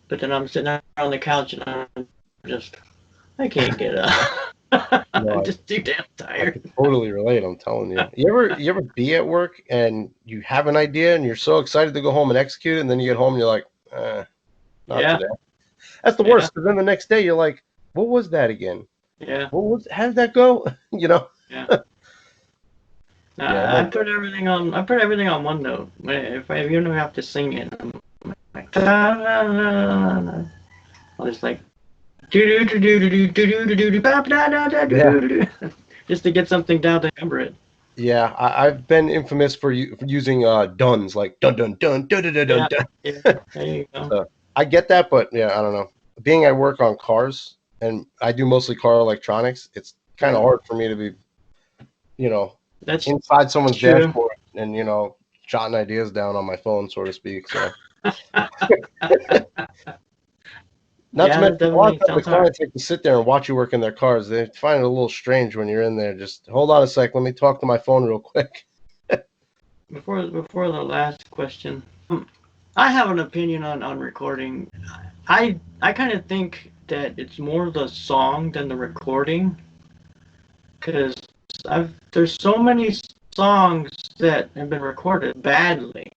but then I'm sitting on the couch and I'm just I can't get up. I'm no, just too damn I tired. could totally relate. I'm telling you. You ever be at work and you have an idea and you're so excited to go home and execute it, and then you get home and you're like, not Yeah. today. That's the Yeah. worst. Because then the next day you're like, what was that again? Yeah. How did that go? Yeah. Yeah, I put everything on. I put everything on one note. If I even have to sing it, I'm like da, da, da, da. I'll just like do do do do do do do do do da da da da do yeah, do do, just to get something down to remember it. yeah. I've been infamous for using duns like dun dun dun dun dun dun dun. Yeah, Dun. yeah. There you go. So I get that, but yeah, I don't know. Being I work on cars and I do mostly car electronics, it's kind of Yeah, hard for me to be, you know, that's inside someone's true. dashboard and jotting ideas down on my phone, so to speak. So not to Yeah, that mention a lot of definitely times the sounds hard. clients like to sit there and watch you work in their cars. They find it a little strange when you're in there. Just hold on a sec, let me talk to my phone real quick. Before the last question, I have an opinion on recording. I kind of think that it's more the song than the recording, because I've there's so many songs that have been recorded badly.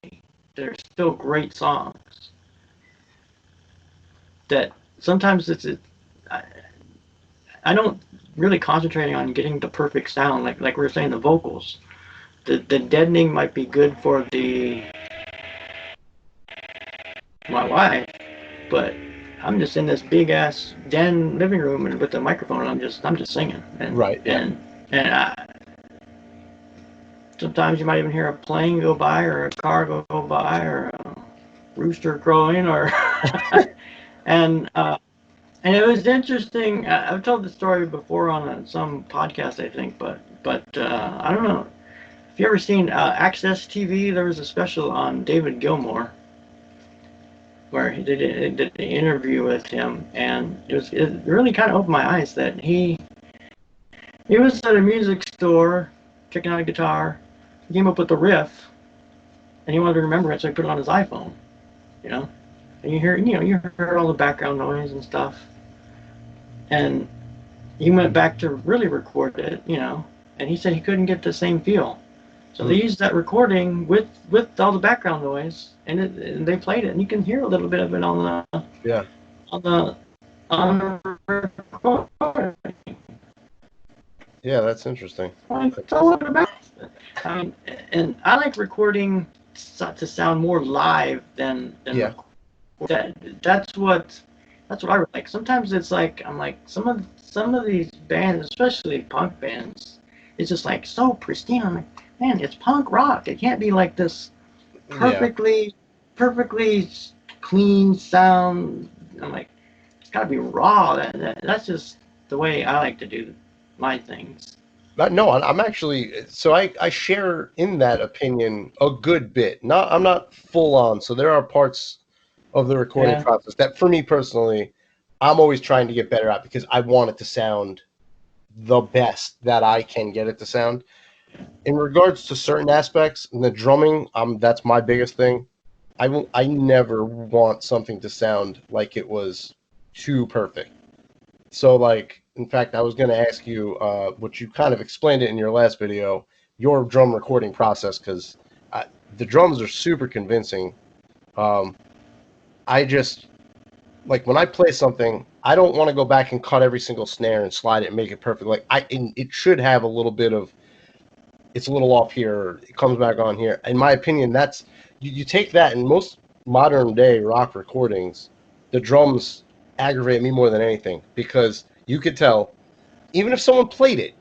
They're still great songs. That sometimes I, I don't really concentrating on getting the perfect sound. Like we were saying, the vocals. The deadening might be good for the my wife, but I'm just in this big ass den living room and with the microphone. And I'm just singing, Right, yeah. and sometimes you might even hear a plane go by or a car go by or a rooster crowing or and and it was interesting. I've told the story before on some podcast, I think, but I don't know if you ever seen Access TV. There was a special on David Gilmour where did an interview with him, and it really kind of opened my eyes that he was at a music store checking out a guitar. He came up with the riff, and he wanted to remember it, so he put it on his iPhone. You know, and you heard all the background noise and stuff, and he went back to really record it. And he said he couldn't get the same feel. So they Hmm. used that recording with all the background noise, and they played it, and you can hear a little bit of it Yeah. on the on the recording. Yeah, that's interesting. So what about? I mean, and I like recording to sound more live than Yeah. record. That's what I like. Sometimes it's like I'm like some of these bands, especially punk bands, it's just like so pristine. I'm like, man, it's punk rock. It can't be like this Yeah. perfectly clean sound. I'm like, it's got to be raw. That's just the way I like to do my things. No, I'm actually so I share in that opinion a good bit. Not I'm not full on. So there are parts of the recording Yeah, process that for me personally, I'm always trying to get better at because I want it to sound the best that I can get it to sound. In regards to certain aspects, in the drumming, that's my biggest thing. I never want something to sound like it was too perfect. So, like, in fact, I was going to ask you, what you kind of explained it in your last video, your drum recording process, because the drums are super convincing. Um, I just like when I play something, I don't want to go back and cut every single snare and slide it and make it perfect. Like it should have a little bit of it's a little off here, or it comes back on here. In my opinion, that's you take that in most modern day rock recordings, the drums aggravate me more than anything because you could tell even if someone played it,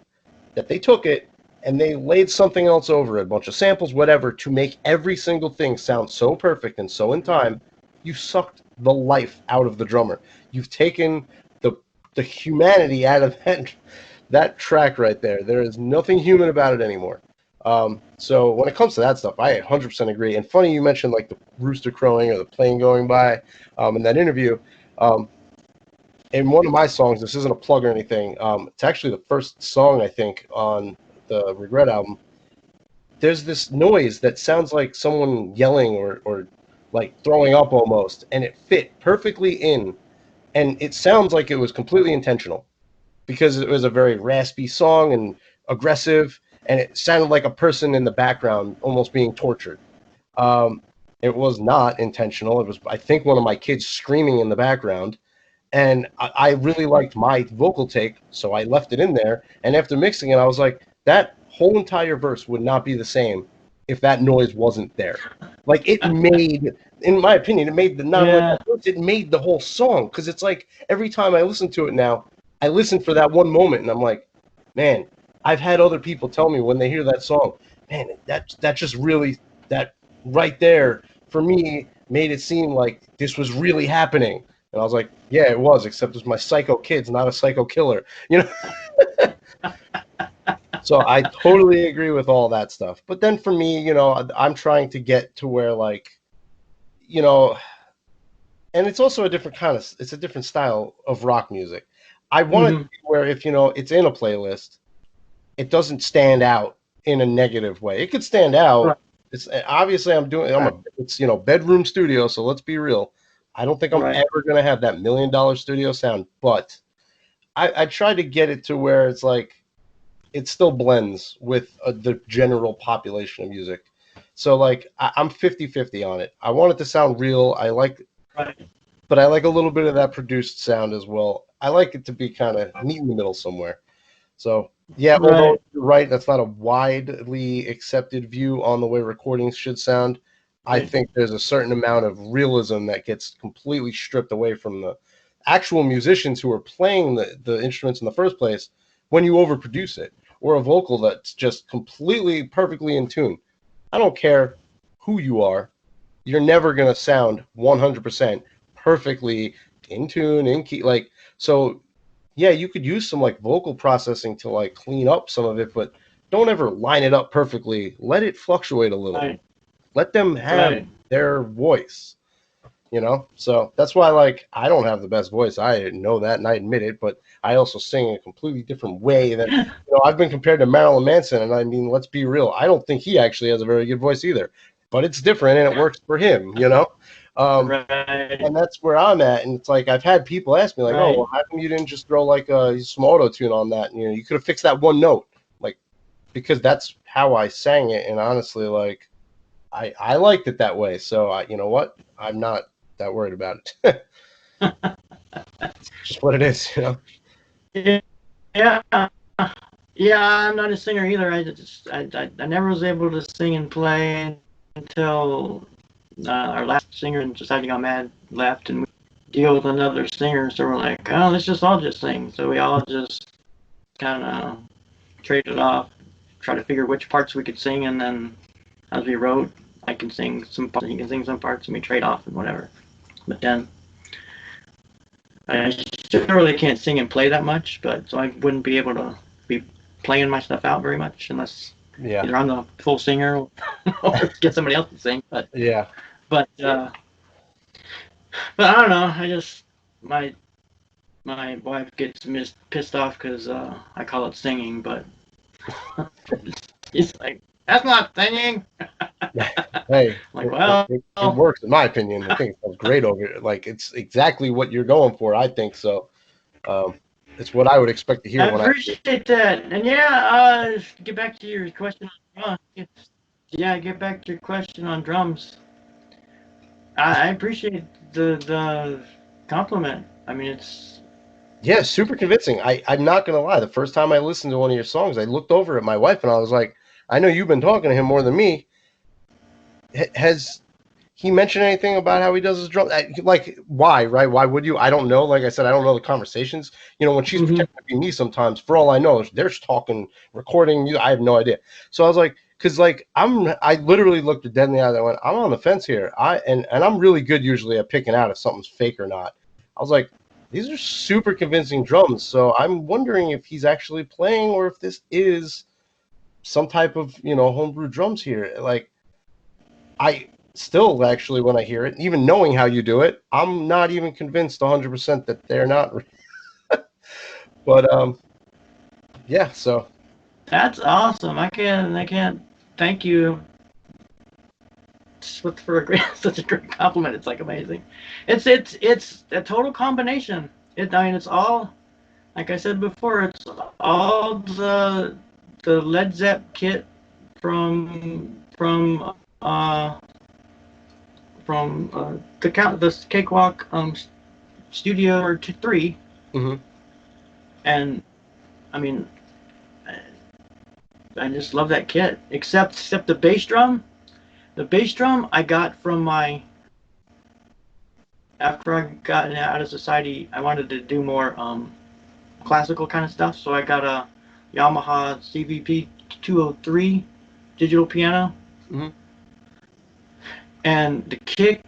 that they took it and they laid something else over it, a bunch of samples, whatever, to make every single thing sound so perfect and so in time, you sucked the life out of the drummer. You've taken the the humanity out of that track right there. There is nothing human about it anymore. So when it comes to that stuff, I 100% agree. And funny you mentioned like the rooster crowing or the plane going by in that interview. Um, in one of my songs, this isn't a plug or anything. It's actually the first song I think on the Regret album. There's this noise that sounds like someone yelling or like throwing up almost, and it fit perfectly in, and it sounds like it was completely intentional because it was a very raspy song and aggressive, and it sounded like a person in the background almost being tortured. Um, it was not intentional. It was, I think, one of my kids screaming in the background, and I really liked my vocal take, so I left it in there. And after mixing it, I was like, that whole entire verse would not be the same if that noise wasn't there. Like it made, in my opinion, it made the not only Yeah. that verse, it made the whole song. Because it's like every time I listen to it now, I listen for that one moment, and I'm like, man, I've had other people tell me when they hear that song, man, that just really, that right there for me made it seem like this was really happening. And I was like, yeah, it was, except it's my psycho kid's not a psycho killer, you know. So I totally agree with all that stuff. But then for me, you know, I'm trying to get to where like, you know, and it's also a different kind of, it's a different style of rock music. I want it to Hmm. be where if, you know, it's in a playlist, it doesn't stand out in a negative way. It could stand Right. out. It's obviously Right. it's, you know, bedroom studio. So let's be real. I don't think I'm Right. ever going to have that $1 million studio sound, but I try to get it to where it's like, it still blends with the general population of music. So like I'm 50-50 on it. I want it to sound real. I like, Right. but I like a little bit of that produced sound as well. I like it to be kind of meet in the middle somewhere. So yeah, although Right. you're right, that's not a widely accepted view on the way recordings should sound. I Right. think there's a certain amount of realism that gets completely stripped away from the actual musicians who are playing the instruments in the first place when you overproduce it, or a vocal that's just completely perfectly in tune. I don't care who you are, you're never going to sound 100% perfectly in tune, in key. Like, so yeah, you could use some like vocal processing to like clean up some of it, but don't ever line it up perfectly. Let it fluctuate a little. Right. Let them have Right. their voice, you know? So that's why like I don't have the best voice. I know that and I admit it, but I also sing in a completely different way than, you know, I've been compared to Marilyn Manson, and I mean, let's be real. I don't think he actually has a very good voice either. But it's different and it works for him, you know? Um, Right. and that's where I'm at. And it's like I've had people ask me, like, "Oh, well, Right. how come you didn't just throw like some auto tune on that? And, you know, you could have fixed that one note." Like, because that's how I sang it. And honestly, like, I liked it that way. So you know what? I'm not that worried about it. Just what it is, you know. Yeah. Yeah. Yeah. I'm not a singer either. I never was able to sing and play until our last singer and decided got mad, left, and we deal with another singer. So we're like, oh, let's just all just sing. So we all just kind of traded off, try to figure which parts we could sing, and then as we wrote, I can sing some parts, he can sing some parts, and we trade off and whatever. But then I still really can't sing and play that much, but so I wouldn't be able to be playing my stuff out very much unless Yeah, either I'm the full singer or get somebody else to sing. yeah, But but I don't know. I just my my wife gets pissed off because I call it singing, but he's like, "That's not singing." hey, I'm like, well, it works in my opinion. I think it sounds great over it. Like it's exactly what you're going for. I think so. Um, it's what I would expect to hear I when I. appreciate that. And yeah, get back to your question on drums. Yeah, get back to your question on drums. I appreciate the compliment. I mean, it's Yeah, super convincing. I'm not gonna lie. The first time I listened to one of your songs, I looked over at my wife and I was like, I know you've been talking to him more than me. Has he mentioned anything about how he does his drum? Like, why, right? Why would you? I don't know. Like I said, I don't know the conversations. You know, when she's mm-hmm, pretending to be me sometimes, for all I know, they're talking, recording. I have no idea. So I was like, because like I literally looked at dead in the eye and I went, I'm on the fence here. And I'm really good usually at picking out if something's fake or not. I was like, these are super convincing drums. So I'm wondering if he's actually playing or if this is some type of, you know, homebrew drums here. Like, I still actually, when I hear it, even knowing how you do it, I'm not even convinced 100% that they're not. But yeah. So that's awesome. I can't thank you for a great such a great compliment. It's like amazing. It's a total combination. I mean, it's all like I said before. It's all the Led Zepp kit from the Cakewalk Studio or 3, mhm. and I mean I just love that kit. Except the bass drum. The bass drum I got from my after I got out of society. I wanted to do more classical kind of stuff, so I got a Yamaha CVP 203 digital piano, Hmm. and the kick.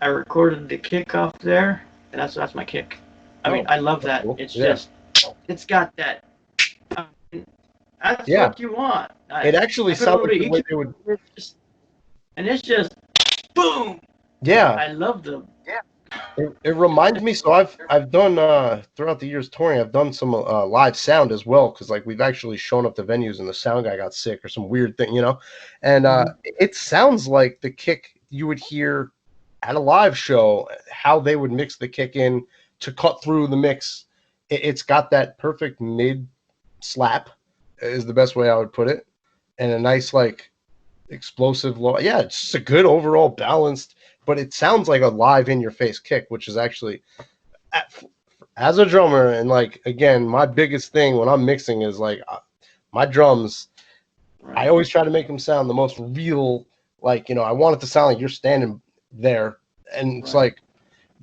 I recorded the kick off there, and that's my kick. I mean, Oh, I love that's that. cool. It's Yeah. just, it's got that. I mean, that's Yeah. what you want. It actually I put a sounds little like bit the of way EQ, they would. and it's just boom. Yeah. I love them. It reminds me. So I've done throughout the years touring. I've done some live sound as well because like we've actually shown up to venues and the sound guy got sick or some weird thing, And Mhm. it sounds like the kick you would hear at a live show. How they would mix the kick in to cut through the mix. It's got that perfect mid slap is the best way I would put it, and a nice like explosive low. Yeah, it's just a good overall balanced, but it sounds like a live in your face kick, which is actually as a drummer and like again, my biggest thing when I'm mixing is like my drums. I Right. always try to make them sound the most real. Like I want it to sound like you're standing there, and it's Right. like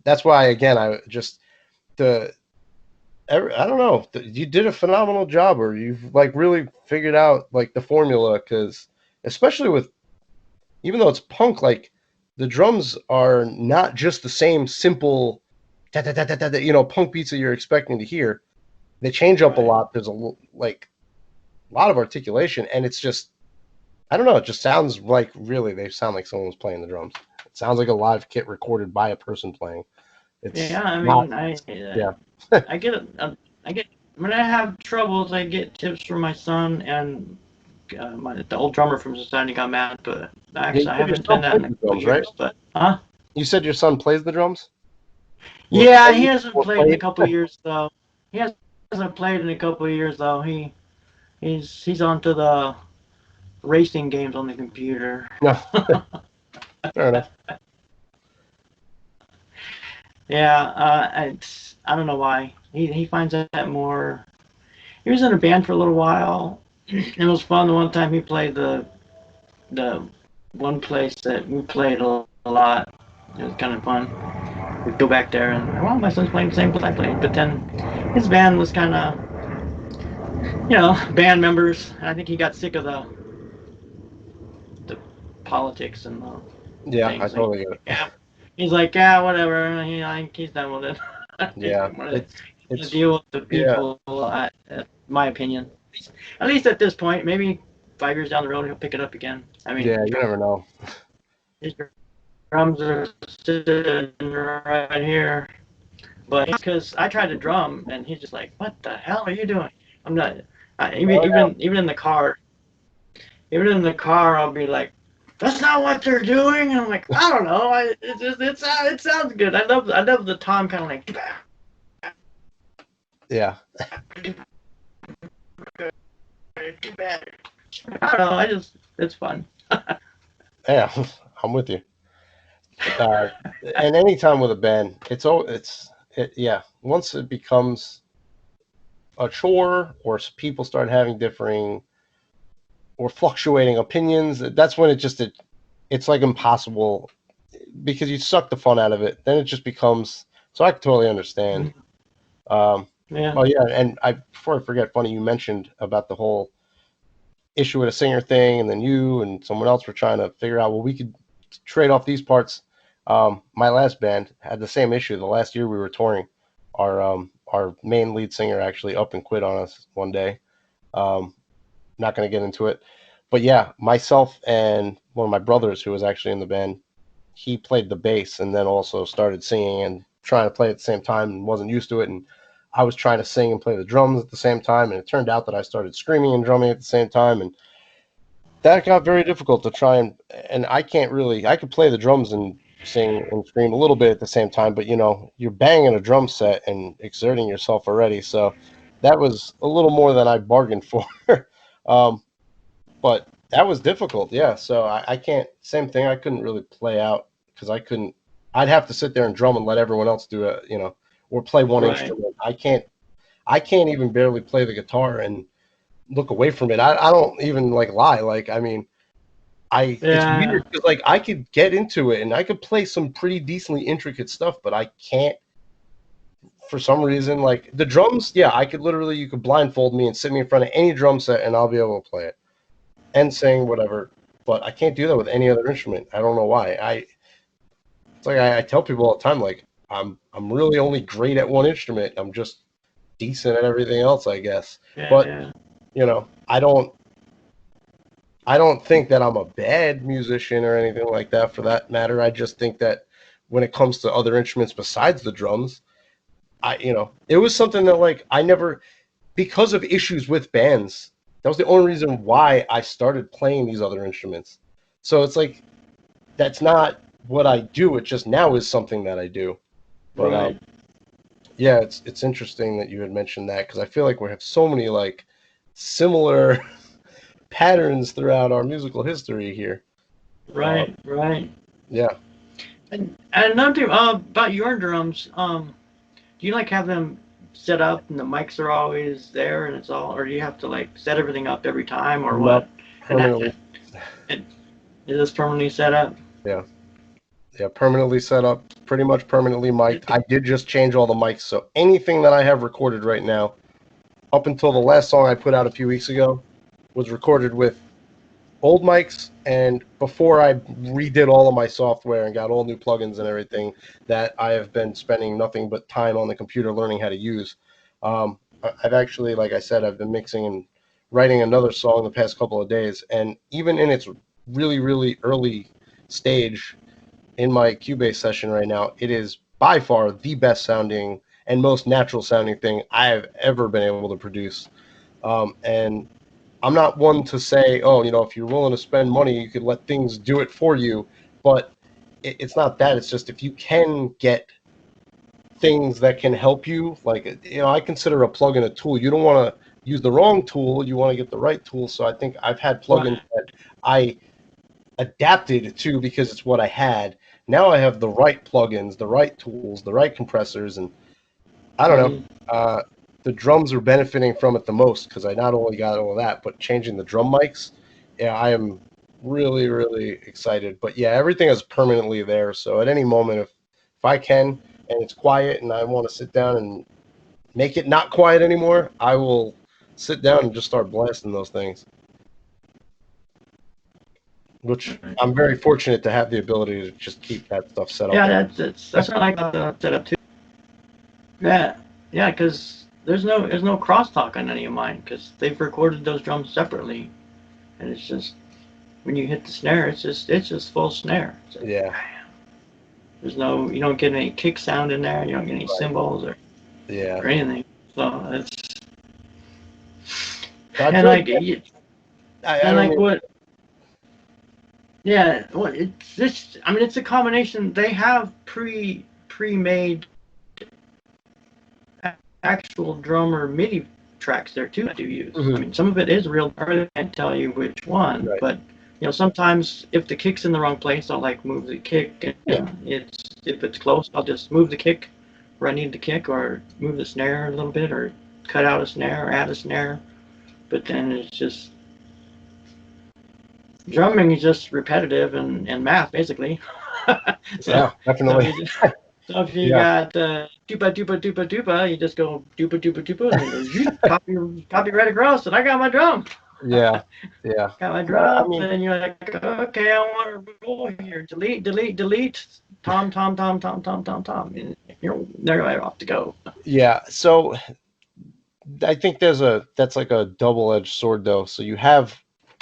that's why again I just the I don't know. You did a phenomenal job, or you've like really figured out like the formula. Because especially with even though it's punk, like the drums are not just the same simple, punk beats that you're expecting to hear. They change up a Right. lot. There's like a lot of articulation, and it's just I don't know. It just sounds like really they sound like someone was playing the drums. It sounds like a live kit recorded by a person playing. It's Yeah. I not. mean, Yeah. I get it. I get when I have troubles. I get tips from my son and the old drummer from Society got mad, but Yeah. You actually I said your haven't son done that plays in a the couple of drums, right? years. But huh? You said your son plays the drums. Or Yeah, he played hasn't or played in a played. couple of years though. He hasn't played in a couple of years though. He's onto the racing games on the computer. No, fair enough. Yeah, I don't know why. He finds that more. He was in a band for a little while. It was fun. The one time he played the one place that we played a lot. It was kind of fun. We'd go back there and well, my son's playing the same place I played, but then his band was kind of band members. I think he got sick of the politics and the Yeah, I things. Like, totally get it. yeah, he's like, yeah, whatever. I think he's done with it. He Yeah, didn't want to it's deal with the yeah, people. My opinion. At least at this point, maybe 5 years down the road, he'll pick it up again. I mean, yeah. You never know. his drums are sitting right here. But because I tried to drum, and he's just like, "What the hell are you doing?" I'm not. Even Oh even even in the car, even in the car, I'll be like, "That's not what they're doing." And I'm like, "I don't know. It sounds good. I love the tom kind of like. yeah, I don't know. It's fun. yeah. I'm with you. Uh, and anytime with a band, yeah. Once it becomes a chore, or people start having differing or fluctuating opinions, that's when it's like impossible because you suck the fun out of it. Then it just becomes. So I can totally understand. Um, Yeah. oh yeah, and before I forget, funny you mentioned about the whole issue with a singer thing, and then you and someone else were trying to figure out, well, we could trade off these parts. My last band had the same issue. The last year we were touring, our main lead singer actually up and quit on us one day. Um, not going to get into it, but yeah, myself and one of my brothers who was actually in the band, he played the bass and then also started singing and trying to play at the same time and wasn't used to it. And I was trying to sing and play the drums at the same time. And it turned out that I started screaming and drumming at the same time. And that got very difficult to try and I can't really, I could play the drums and sing and scream a little bit at the same time, but you're banging a drum set and exerting yourself already. So that was a little more than I bargained for. um, but that was difficult. Yeah. So I can't, same thing. I couldn't really play out because I'd have to sit there and drum and let everyone else do it, or play one Right. instrument. I can't even barely play the guitar. And look away from it. I don't even like lie. Like, I mean, it's Yeah, weird because like I could get into it and I could play some pretty decently intricate stuff, but I can't for some reason. Like the drums, yeah, I could literally you could blindfold me and sit me in front of any drum set and I'll be able to play it and sing whatever. But I can't do that with any other instrument. I don't know why. It's like I tell people all the time, like I'm really only great at one instrument. I'm just decent at everything else, I guess. yeah, But yeah. I don't think that I'm a bad musician or anything like that for that matter. I just think that when it comes to other instruments besides the drums, it was something that like I never because of issues with bands. That was the only reason why I started playing these other instruments. So it's like that's not what I do. It just now is something that I do. But Right, yeah, it's interesting that you had mentioned that because I feel like we have so many like similar patterns throughout our musical history here. right, right. Yeah. And another thing about your drums, do you like have them set up and the mics are always there and it's all, or do you have to like set everything up every time or Not what? And that, permanently. and is this permanently set up? Yeah. Yeah, permanently set up, pretty much permanently mic'd. I did just change all the mics, so anything that I have recorded right now, up until the last song I put out a few weeks ago, was recorded with old mics, and before I redid all of my software and got all new plugins and everything that I have been spending nothing but time on the computer learning how to use. I've actually, like I said, I've been mixing and writing another song the past couple of days, and even in its really, really early stage, in my Cubase session right now, it is by far the best sounding and most natural sounding thing I have ever been able to produce. And I'm not one to say, oh, if you're willing to spend money, you could let things do it for you. But it's not that. It's just if you can get things that can help you, like, I consider a plugin a tool. You don't want to use the wrong tool. You want to get the right tool. So I think I've had plugins Right, that I adapted to because it's what I had. Now I have the right plugins, the right tools, the right compressors, and I don't know. hmm, Uh, the drums are benefiting from it the most because I not only got all of that, but changing the drum mics. Yeah, I am really, really excited. But yeah, everything is permanently there. So at any moment, if I can and it's quiet and I want to sit down and make it not quiet anymore, I will sit down and just start blasting those things. Which right. I'm very fortunate to have the ability to just keep that stuff set up Yeah, all. that's what I like about the setup too. Yeah, yeah, because there's no crosstalk on any of mine because they've recorded those drums separately, and it's just when you hit the snare, it's just full snare. It's like, Yeah, there's no you don't get any kick sound in there. You don't get any right. cymbals Yeah. or anything. So it's So I and feel like like I and don't like know. what yeah, well, it's this. I mean, it's a combination. They have pre-made actual drummer MIDI tracks there too that you use. I Mhm. mean, some of it is real. I really can't tell you which one, Right. but sometimes if the kick's in the wrong place, I'll like move the kick, Yeah. and if it's close, I'll just move the kick where I need the kick, or move the snare a little bit, or cut out a snare, or add a snare. But then it's just drumming is just repetitive and math basically. so Yeah, so definitely. you just so if you Yeah. got dupa dupa dupa dupa, you just go dupa dupa dupa, and then go zoop, copy right across, and I got my drum. Yeah. Yeah. Got my No, I drum, mean, and you're like, okay, I want to roll here. Delete, delete, delete. Tom, tom, tom, tom, tom, tom, tom. And you're they're right off to go. yeah. So I think that's like a double-edged sword though. So you have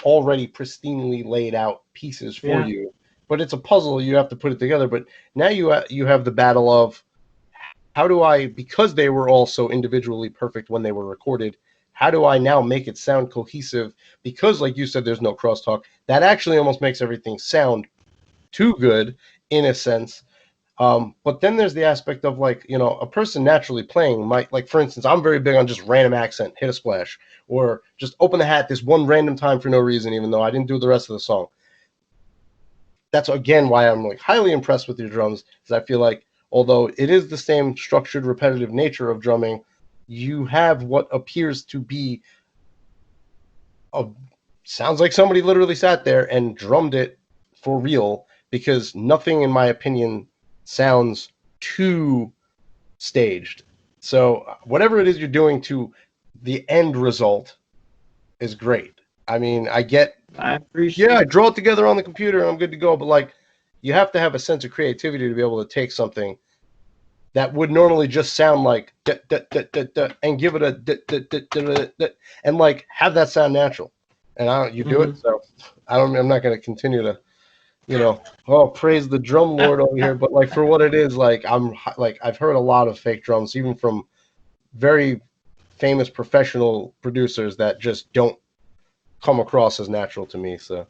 already pristinely laid out pieces for Yeah, you, but it's a puzzle. You have to put it together. But now you have the battle of how do I, because they were all so individually perfect when they were recorded, how do I now make it sound cohesive? Because, like you said, there's no crosstalk. That actually almost makes everything sound too good in a sense. But then there's the aspect of like, a person naturally playing might, like, for instance, I'm very big on just random accent, hit a splash, or just open the hat this one random time for no reason, even though I didn't do the rest of the song. That's again why I'm like highly impressed with your drums, because I feel like although it is the same structured, repetitive nature of drumming, you have what appears to be a sounds like somebody literally sat there and drummed it for real, because nothing, in my opinion, sounds too staged. So whatever it is you're doing to the end result is great. I mean, I get, I yeah, appreciate. I draw it together on the computer and I'm good to go, but like, you have to have a sense of creativity to be able to take something that would normally just sound like da, da, da, da, da, and give it a da, da, da, da, da, da, and like have that sound natural. And I don't, you do it, so I'm not going to continue to, oh, praise the drum lord over here, but like for what it is, like I've heard a lot of fake drums, even from very famous professional producers, that just don't come across as natural to me. So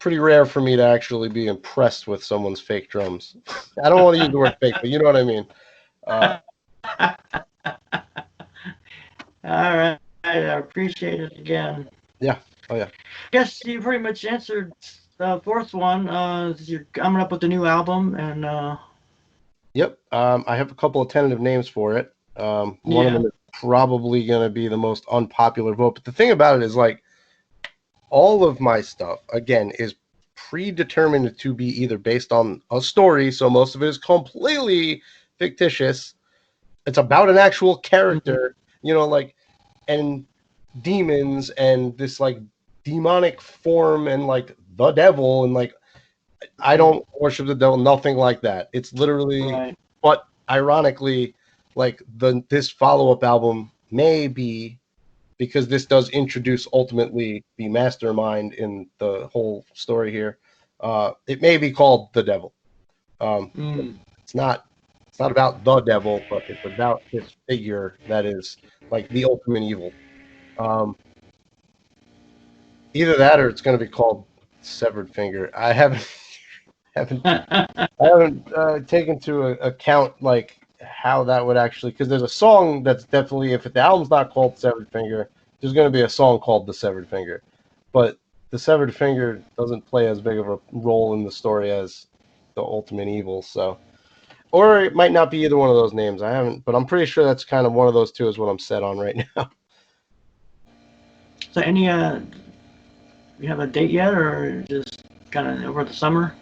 pretty rare for me to actually be impressed with someone's fake drums. I don't want to use the word fake, but you know what I mean. Uh, All right, I appreciate it again. yeah. Oh yeah. Guess you pretty much answered the fourth one. You're coming up with a new album, and Yep. I have a couple of tentative names for it. One of yeah. them is probably going to be the most unpopular vote. But the thing about it is, like, all of my stuff, again, is predetermined to be either based on a story, so most of it is completely fictitious. It's about an actual Mhm. character, like, and demons and this, like, demonic form and, like, the devil and, like, I Mhm. don't worship the devil, nothing like that. It's literally, Right. but ironically, like this follow-up album may be, because this does introduce ultimately the mastermind in the whole story here. It may be called The Devil. But Mm. it's not about the devil, but it's about this figure that is like the ultimate evil. Um, Either that or it's going to be called Severed Finger. I haven't I haven't taken to account like how that would actually, because there's a song that's definitely, if the album's not called Severed Finger, there's going to be a song called The Severed Finger, but the Severed Finger doesn't play as big of a role in the story as the Ultimate Evil. So, or it might not be either one of those names. I haven't, but I'm pretty sure that's kind of one of those two is what I'm set on right now. So, any you have a date yet, or just kind of over the summer?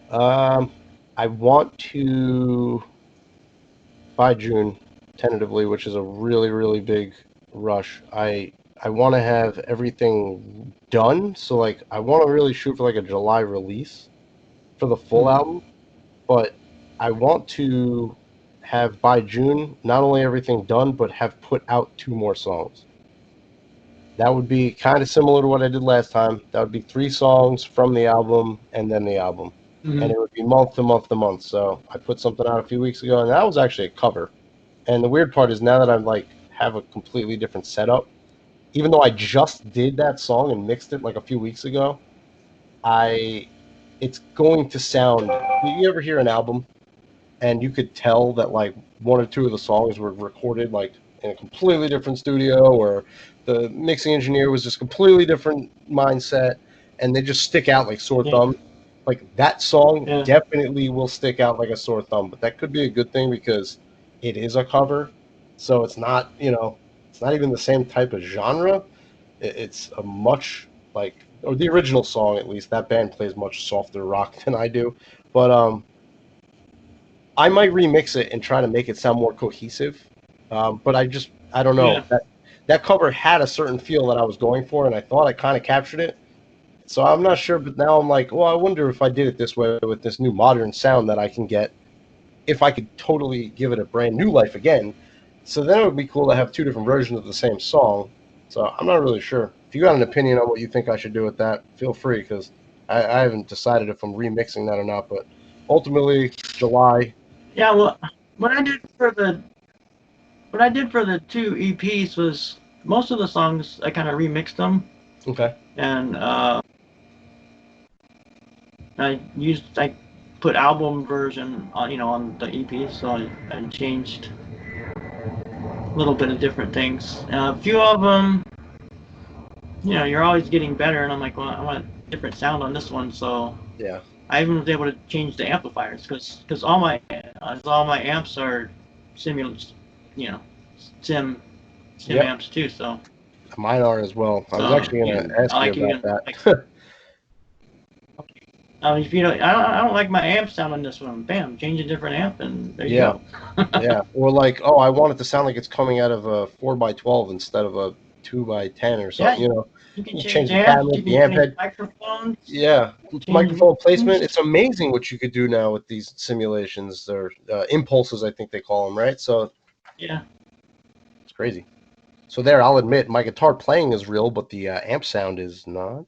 Um, I want to by June, tentatively, which is a really, really big rush. I want to have everything done, so like I want to really shoot for like a July release for the full Mm. album, but I want to have by June not only everything done, but have put out 2 more songs. That would be kind of similar to what I did last time. That would be 3 songs from the album and then the album. And Hmm. it would be month to month to month. So I put something out a few weeks ago, and that was actually a cover. And the weird part is now that I'm like have a completely different setup, even though I just did that song and mixed it like a few weeks ago, I it's going to sound. You ever hear an album and you could tell that like 1 or 2 of the songs were recorded like in a completely different studio, or the mixing engineer was just completely different mindset, and they just stick out like sore Yeah. thumbs. Like that song Yeah. definitely will stick out like a sore thumb, but that could be a good thing because it is a cover, so it's not even the same type of genre. It's a much like, or the original song at least, that band plays much softer rock than I do, but I might remix it and try to make it sound more cohesive. But I don't know, Yeah. that cover had a certain feel that I was going for, and I thought I kind of captured it. So I'm not sure, but now I'm like, well, I wonder if I did it this way with this new modern sound that I can get, if I could totally give it a brand new life again. So then it would be cool to have 2 different versions of the same song. So I'm not really sure. If you got an opinion on what you think I should do with that, feel free, because I haven't decided if I'm remixing that or not. But ultimately, July. Yeah. Well, what I did for the what I did for the two EPs was most of the songs I kind of remixed them, Okay. and I put album version on on the EP, so I changed a little bit of different things. A few of them, you're always getting better, and I'm like, well, I want a different sound on this one, so Yeah. I even was able to change the amplifiers because all my amps are simul, you know, sim Yep. amps too. So Mine are as well. I was So actually going to ask you like about you like. that. If you don't, I don't like my amp sound on this one. Bam, change a different amp, and there you Yeah, go. yeah. Or like, oh, I want it to sound like it's coming out of a 4x12 instead of a 2x10 or Yeah, something. You know, you can you change change the amps, cabinet, you the can amp change head. microphones, Yeah, change microphone placement. rooms. It's amazing what you could do now with these simulations or impulses, I think they call them, right? So Yeah. it's crazy. So there, I'll admit, my guitar playing is real, but the amp sound is not.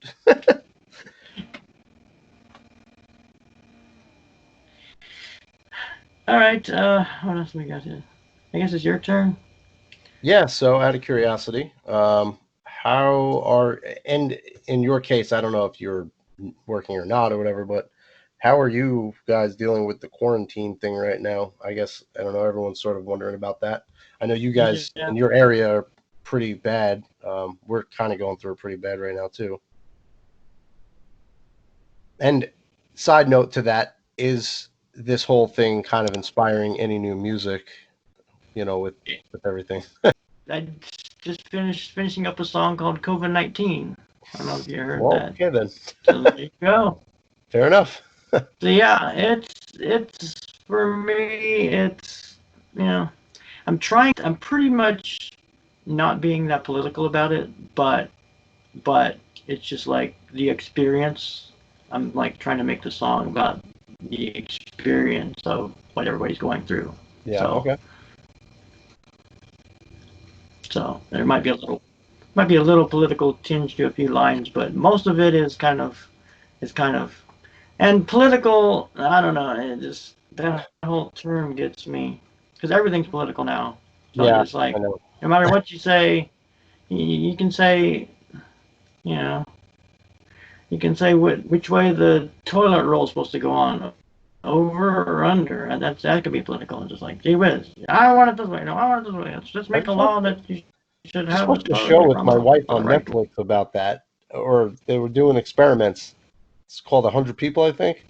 All right. What else we got here? I guess it's your turn. Yeah. So out of curiosity, how are and in your case, I don't know if you're working or not or whatever, but how are you guys dealing with the quarantine thing right now? I guess I don't know. Everyone's sort of wondering about that. I know you guys Yeah. in your area are pretty bad. We're kind of going through it pretty bad right now too. And side note to that is this whole thing kind of inspiring any new music, with everything. I just finishing up a song called COVID-19. I don't know if you heard Well, that. okay then. So there you go. Fair enough. So yeah, it's for me. It's you know, I'm trying. I'm pretty much not being that political about it, but it's just like the experience. I'm like trying to make the song about the experience of what everybody's going through. Yeah. So Okay. so there might be a little political tinge to a few lines, but most of it is kind of and political. I don't know. It just that whole term gets me because everything's political now. So Yeah. it's like I know. no matter what you say, you can say you know you can say which way the toilet roll is supposed to go on, over or under, and that could be political. And just like, gee whiz, I want it this way. No, I want it this way. Let's just I make a law that you should just have the watched a toilet show paper with my wife on the on right. Netflix about that, or they were doing experiments. It's called 100 People, I think.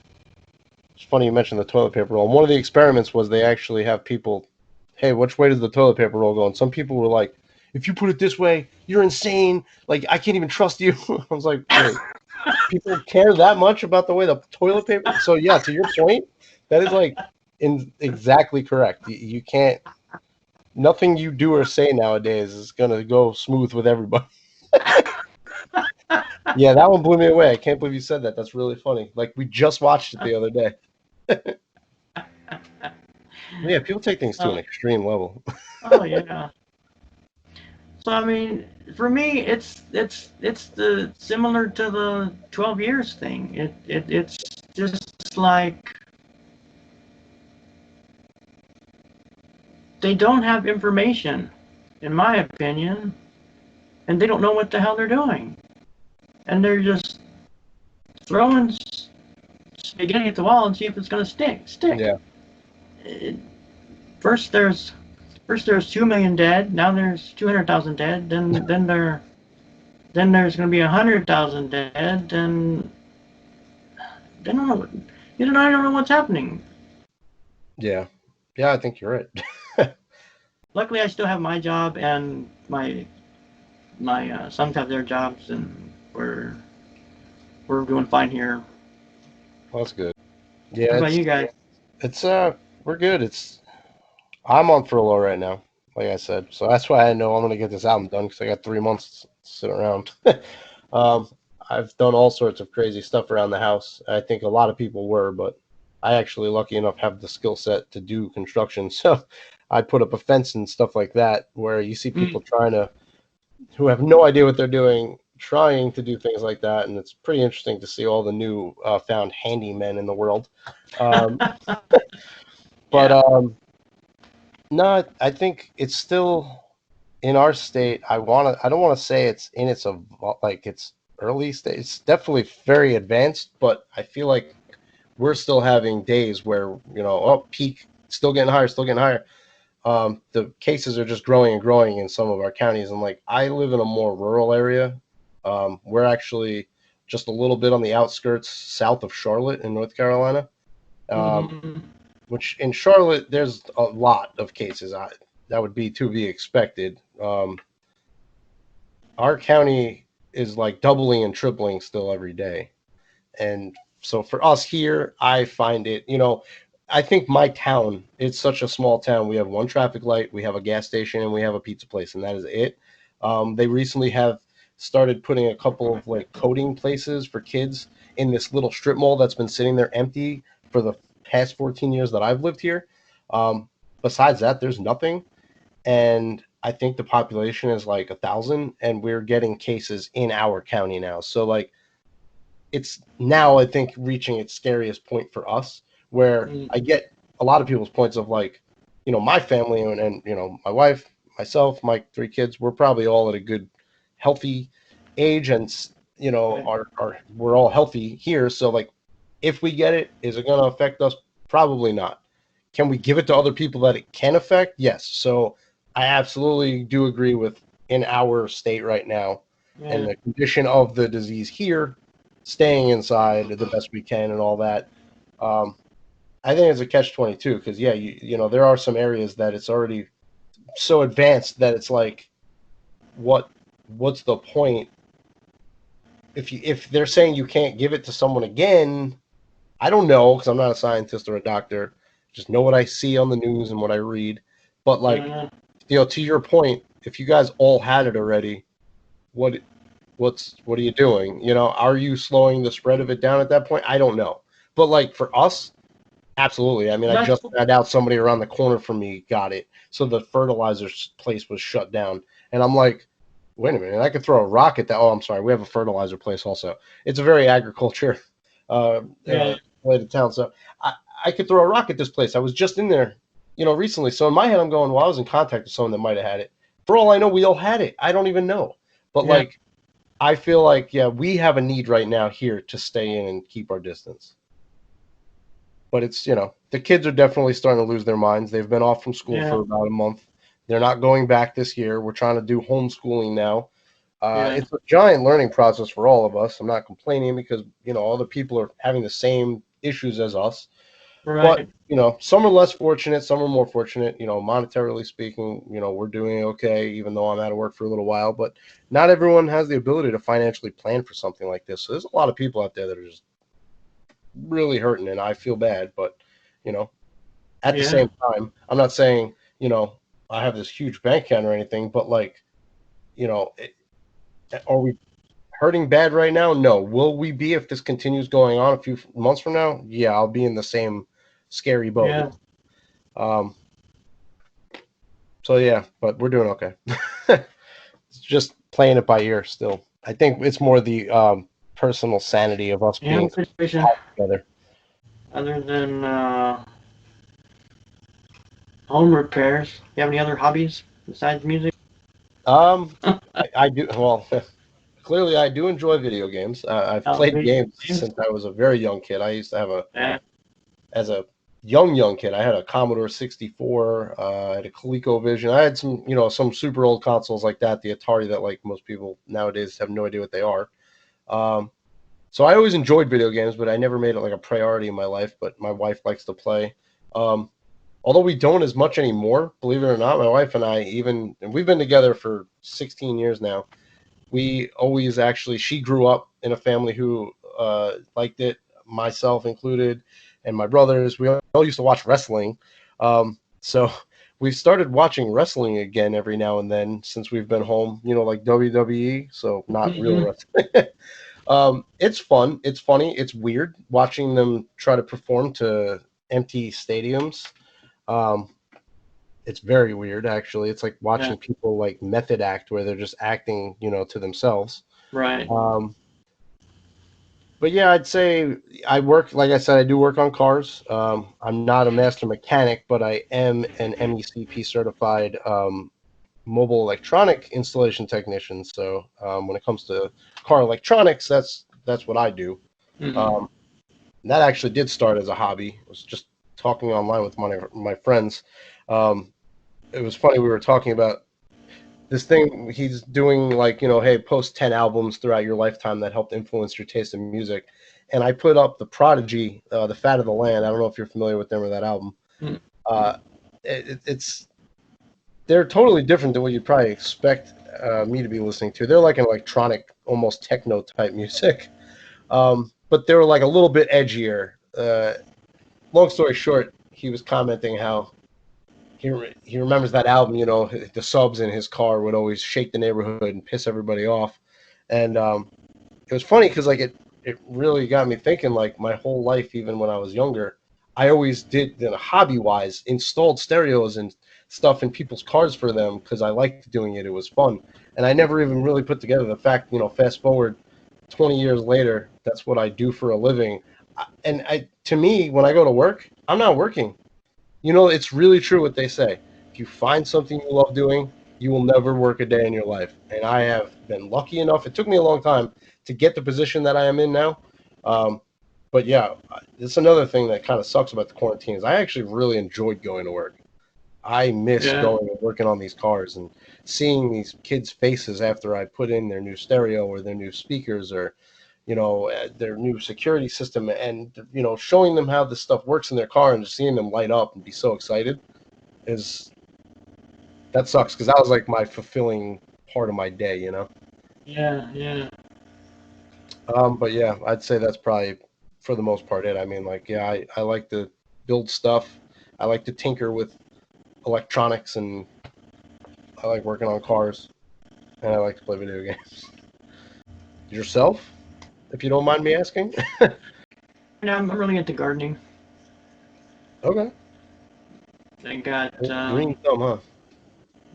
It's funny you mentioned the toilet paper roll. And one of the experiments was they actually have people, hey, which way does the toilet paper roll go? And some people were like, if you put it this way, you're insane. Like, I can't even trust you. I was like, wait, people care that much about the way the toilet paper? So, yeah, to your point, that is like exactly correct. You can't, nothing you do or say nowadays is going to go smooth with everybody. Yeah, that one blew me away. I can't believe you said that. That's really funny. Like, we just watched it the other day. Yeah, people take things to an Uh, extreme level. oh yeah. So I mean, for me, it's the similar to the 12 years thing. It's just like they don't have information, in my opinion, and they don't know what the hell they're doing, and they're just throwing spaghetti at the wall and see if it's going to stick. Yeah. It, first there's 2 million dead. Now there's 200,000 dead. Then there's going to be 100,000 dead. Then I don't know what's happening. Yeah. Yeah, I think you're right. Luckily, I still have my job and my sons have their jobs, and we're doing fine here. Well, that's good. Yeah, What about you guys? it's we're good. I'm on furlough right now, like I said. So that's why I know I'm gonna get this album done because I got 3 months to sit around. um, I've done all sorts of crazy stuff around the house. I think a lot of people were, but I actually lucky enough have the skill set to do construction. So I put up a fence and stuff like that where you see Mm. people who have no idea what they're doing, trying to do things like that, and it's pretty interesting to see all the new found handymen in the world. Um, but Yeah. no, I think it's still in our state. I don't want to say it's in like its early stage. It's definitely very advanced, but I feel like we're still having days where peak, still getting higher, still getting higher. The cases are just growing and growing in some of our counties. And like I live in a more rural area. We're actually just a little bit on the outskirts south of Charlotte in North Carolina, Mm-hmm. which in Charlotte there's a lot of cases. That would be to be expected. our county is like doubling and tripling still every day. And so for us here, I find it, I think my town, it's such a small town. We have one traffic light, we have a gas station, and we have a pizza place, and that is it. They recently have started putting a couple of like coding places for kids in this little strip mall that's been sitting there empty for the past 14 years that I've lived here. Besides that, there's nothing. And I think the population is like 1,000, and we're getting cases in our county now. So like it's now I think reaching its scariest point for us, where Mm, I get a lot of people's points of like, my family and my wife, myself, my three kids, we're probably all at a good, healthy age, and right. are we're all healthy here. So like, if we get it, is it going to affect us? Probably not. Can we give it to other people that it can affect? Yes. So I absolutely do agree with in our state right now and Yeah. the condition of the disease here, staying inside the best we can and all that. Um, I think it's a catch 22 because yeah, there are some areas that it's already so advanced that it's like, what what's the point if they're saying you can't give it to someone again? I don't know because I'm not a scientist or a doctor. Just know what I see on the news and what I read. But like, Yeah. to your point, if you guys all had it already, what what are you doing? Are you slowing the spread of it down at that point? I don't know. But like for us, absolutely. I mean, I That's just found out somebody around the corner from me got it. So the fertilizer place was shut down. And I'm like, wait a minute, I could throw a rock at that. Oh, I'm sorry. We have a fertilizer place also. It's a very agriculture uh, yeah. uh, related town. So I could throw a rock at this place. I was just in there, recently. So in my head, I'm going, well, I was in contact with someone that might have had it. For all I know, we all had it. I don't even know. But Yeah. like, I feel like, yeah, we have a need right now here to stay in and keep our distance. But it's, the kids are definitely starting to lose their minds. They've been off from school Yeah. for about a month. They're not going back this year. We're trying to do homeschooling now. Yeah. It's a giant learning process for all of us. I'm not complaining because, all the people are having the same issues as us. But, Right. some are less fortunate, some are more fortunate. Monetarily speaking, we're doing okay, even though I'm out of work for a little while. But not everyone has the ability to financially plan for something like this. So there's a lot of people out there that are just really hurting, and I feel bad. But, you know, at the Yeah. same time, I'm not saying, I have this huge bank account or anything, but like, you know, it, are we hurting bad right now? No. Will we be if this continues going on a few months from now? Yeah, I'll be in the same scary boat. Yeah. Um, so yeah, but we're doing okay. It's just playing it by ear still. I think it's more the personal sanity of us Yeah. being Situation. together. Other than home repairs, you have any other hobbies besides music? Um, I do well. Clearly, I do enjoy video games. I've Oh, played video games games. since I was a very young kid. I used to have Yeah. as a young kid, I had a Commodore 64. I had a ColecoVision. I had some, some super old consoles like that. The Atari that like most people nowadays have no idea what they are. Um, so I always enjoyed video games, but I never made it like a priority in my life. But my wife likes to play. Um, Although we don't as much anymore, believe it or not, my wife and I and we've been together for 16 years now. We always actually she grew up in a family who liked it, myself included, and my brothers. We all used to watch wrestling, so we've started watching wrestling again every now and then since we've been home. Like WWE, so not real Hmm. wrestling. It's fun. It's funny. It's weird watching them try to perform to empty stadiums. Um, it's very weird, actually. It's like Yeah. watching people like method act, where they're just acting, to themselves. Right. Um, but yeah, I'd say I work, like I said, I do work on cars. I'm not a master mechanic, but I am an MECP certified mobile electronic installation technician. So when it comes to car electronics, that's what I do. Hmm. Um, that actually did start as a hobby. I was just talking online with my friends. Um, it was funny. We were talking about this thing he's doing, like, hey, post 10 albums throughout your lifetime that helped influence your taste in music. And I put up the Prodigy, The Fat of the Land. I don't know if you're familiar with them or that album. uh, it's they're totally different than what you'd probably expect me to be listening to. They're like an electronic, almost techno type music, but they were like a little bit edgier. Long story short, he was commenting how he remembers that album. You know, the subs in his car would always shake the neighborhood and piss everybody off, and it was funny because like it really got me thinking. Like my whole life, even when I was younger, I always did, you know, hobby wise, installed stereos and stuff in people's cars for them because I liked doing it. It was fun, and I never even really put together the fact. You know, fast forward 20 years later, that's what I do for a living. And to me, when I go to work, I'm not working. You know, it's really true what they say. If you find something you love doing, you will never work a day in your life. And I have been lucky enough. It took me a long time to get the position that I am in now. Um, but yeah, it's another thing that kind of sucks about the quarantine is I actually really enjoyed going to work. I miss Yeah. going and working on these cars and seeing these kids' faces after I put in their new stereo or their new speakers or, you know, their new security system, and you know, showing them how this stuff works in their car and just seeing them light up and be so excited is that sucks because that was like my fulfilling part of my day, you know. Yeah. Yeah. But yeah, I'd say that's probably for the most part it. I mean, like, yeah, I like to build stuff. I like to tinker with electronics, and I like working on cars, and I like to play video games. Yourself, if you don't mind me asking. And I'm really into gardening. Okay. I got Green thumb, huh?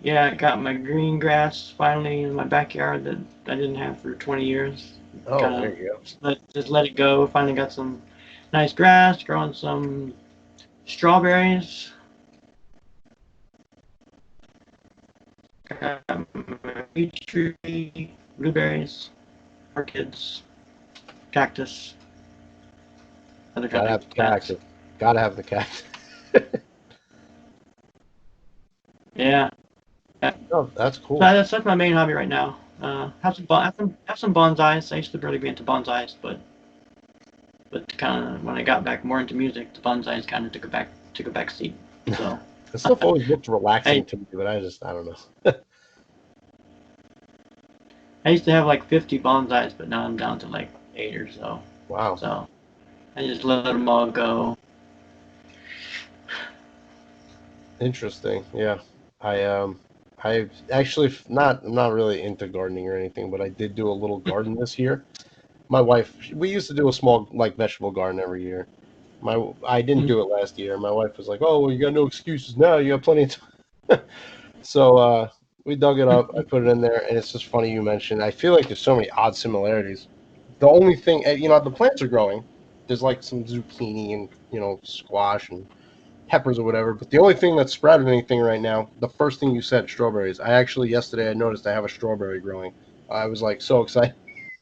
yeah, I got my green grass finally in my backyard that I didn't have for 20 years. Oh, Kind there of you go. just let it go. Finally got some nice grass, growing some strawberries. Got my peach tree, blueberries, orchids, cactus, other Gotta kind have of the plants. cactus. Gotta have the cactus. Yeah, yeah. Oh, that's So cool. that's my main hobby right now. Have some bonsais. I used to really be into bonsais, but kind of when I got back more into music, the bonsais kind of took a back seat. So This stuff always looked relaxing I to me, but I don't know. I used to have like 50 bonsais, but now I'm down to like 8 or so. Wow, So I just let them all go. interesting. Yeah, I actually I'm not really into gardening or anything, but I did do a little garden this year. My wife, we used to do a small like vegetable garden every year. I didn't Mm. do it last year. My wife was like, "Oh, well, you got no excuses now. You got plenty of time." So we dug it up. I put it in there, and it's just funny you mentioned. I feel like there's so many odd similarities. The only thing, you know, the plants are growing. There's like some zucchini and you know squash and peppers or whatever. But the only thing that's sprouted anything right now, the first thing you said, strawberries. I actually yesterday I noticed I have a strawberry growing. I was like so excited.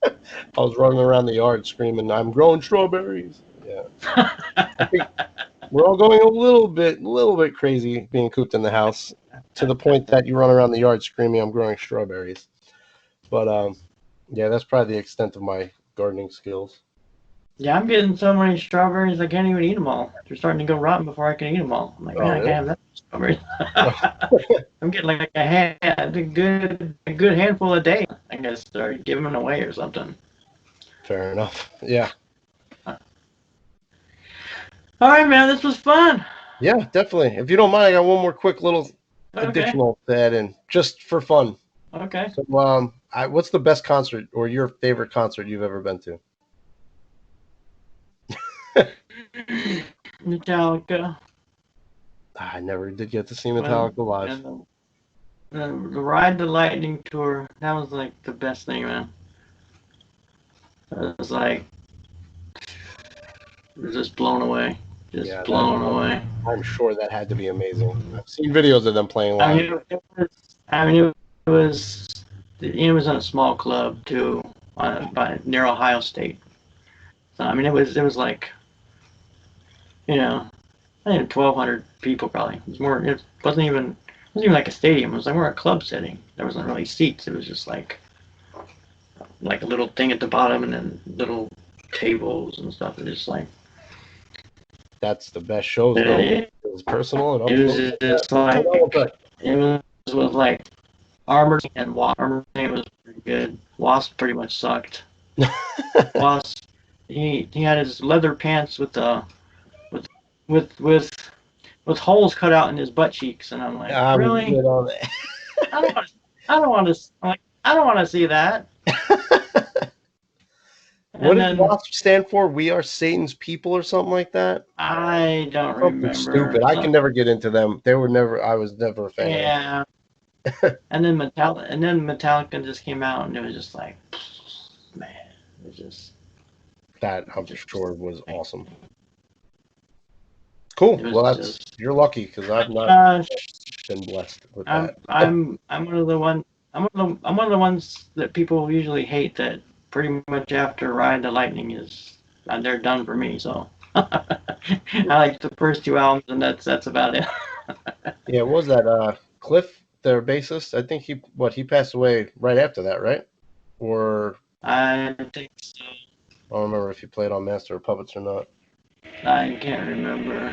I was running around the yard screaming, "I'm growing strawberries!" Yeah, I think we're all going a little bit crazy being cooped in the house to the point that you run around the yard screaming, "I'm growing strawberries." But yeah, that's probably the extent of my gardening skills. Yeah, I'm getting so many strawberries I can't even eat them all. They're starting to go rotten before I can eat them all. I'm like, Oh, man, I really? can't have that many strawberries. I'm getting like a good handful a day. I gotta start giving them away or something. Fair enough. Yeah, All right, man, this was fun. yeah, definitely. If you don't mind, I got one more quick little Okay, additional to add in, just for fun. okay. So, what's the best concert or your favorite concert you've ever been to? Metallica. I never did get to see Well, Metallica live. and the Ride the Lightning tour. That was like the best thing, man. It was like just blown away, just Yeah, that blown away. I'm sure that had to be amazing. I've seen videos of them playing I live. mean, it was. I mean, it was. It was in a small club too, near Ohio State. So I mean, it was like I think 1,200 people probably. It was more. It wasn't even like a stadium. It was like more a club setting. There wasn't really seats. It was just like a little thing at the bottom and then little tables and stuff. It just like That's the best shows, though. it, It was personal and up it was close like that. just It's a like wow effect. it was like Armored and Wasp. Armored Saint was pretty good. Wasp pretty much sucked. Wasp, he had his leather pants with with with with with holes cut out in his butt cheeks, and I'm like, I'm really? good on that. I don't want. I don't want to. I'm like, I don't want to see that. What And does then WASP stand for? We are Satan's people or something like that? I don't Something remember. stupid. I So, can never get into them. They were never. I was never a fan. yeah. And then Metallica just came out, and it was just like, man, it was That I'm just sure was like, awesome. Cool. it was Well, just. you're lucky because I've not Gosh, been blessed with I'm that. I'm I'm one of the one. I'm one of the ones that people usually hate. That pretty much after Ride the Lightning is, they're done for me. So I like the first two albums, and that's about it. Yeah, what was that? Cliff, their bassist. I think he passed away right after that, right? Or I think so. I don't remember if he played on Master of Puppets or not. I can't remember.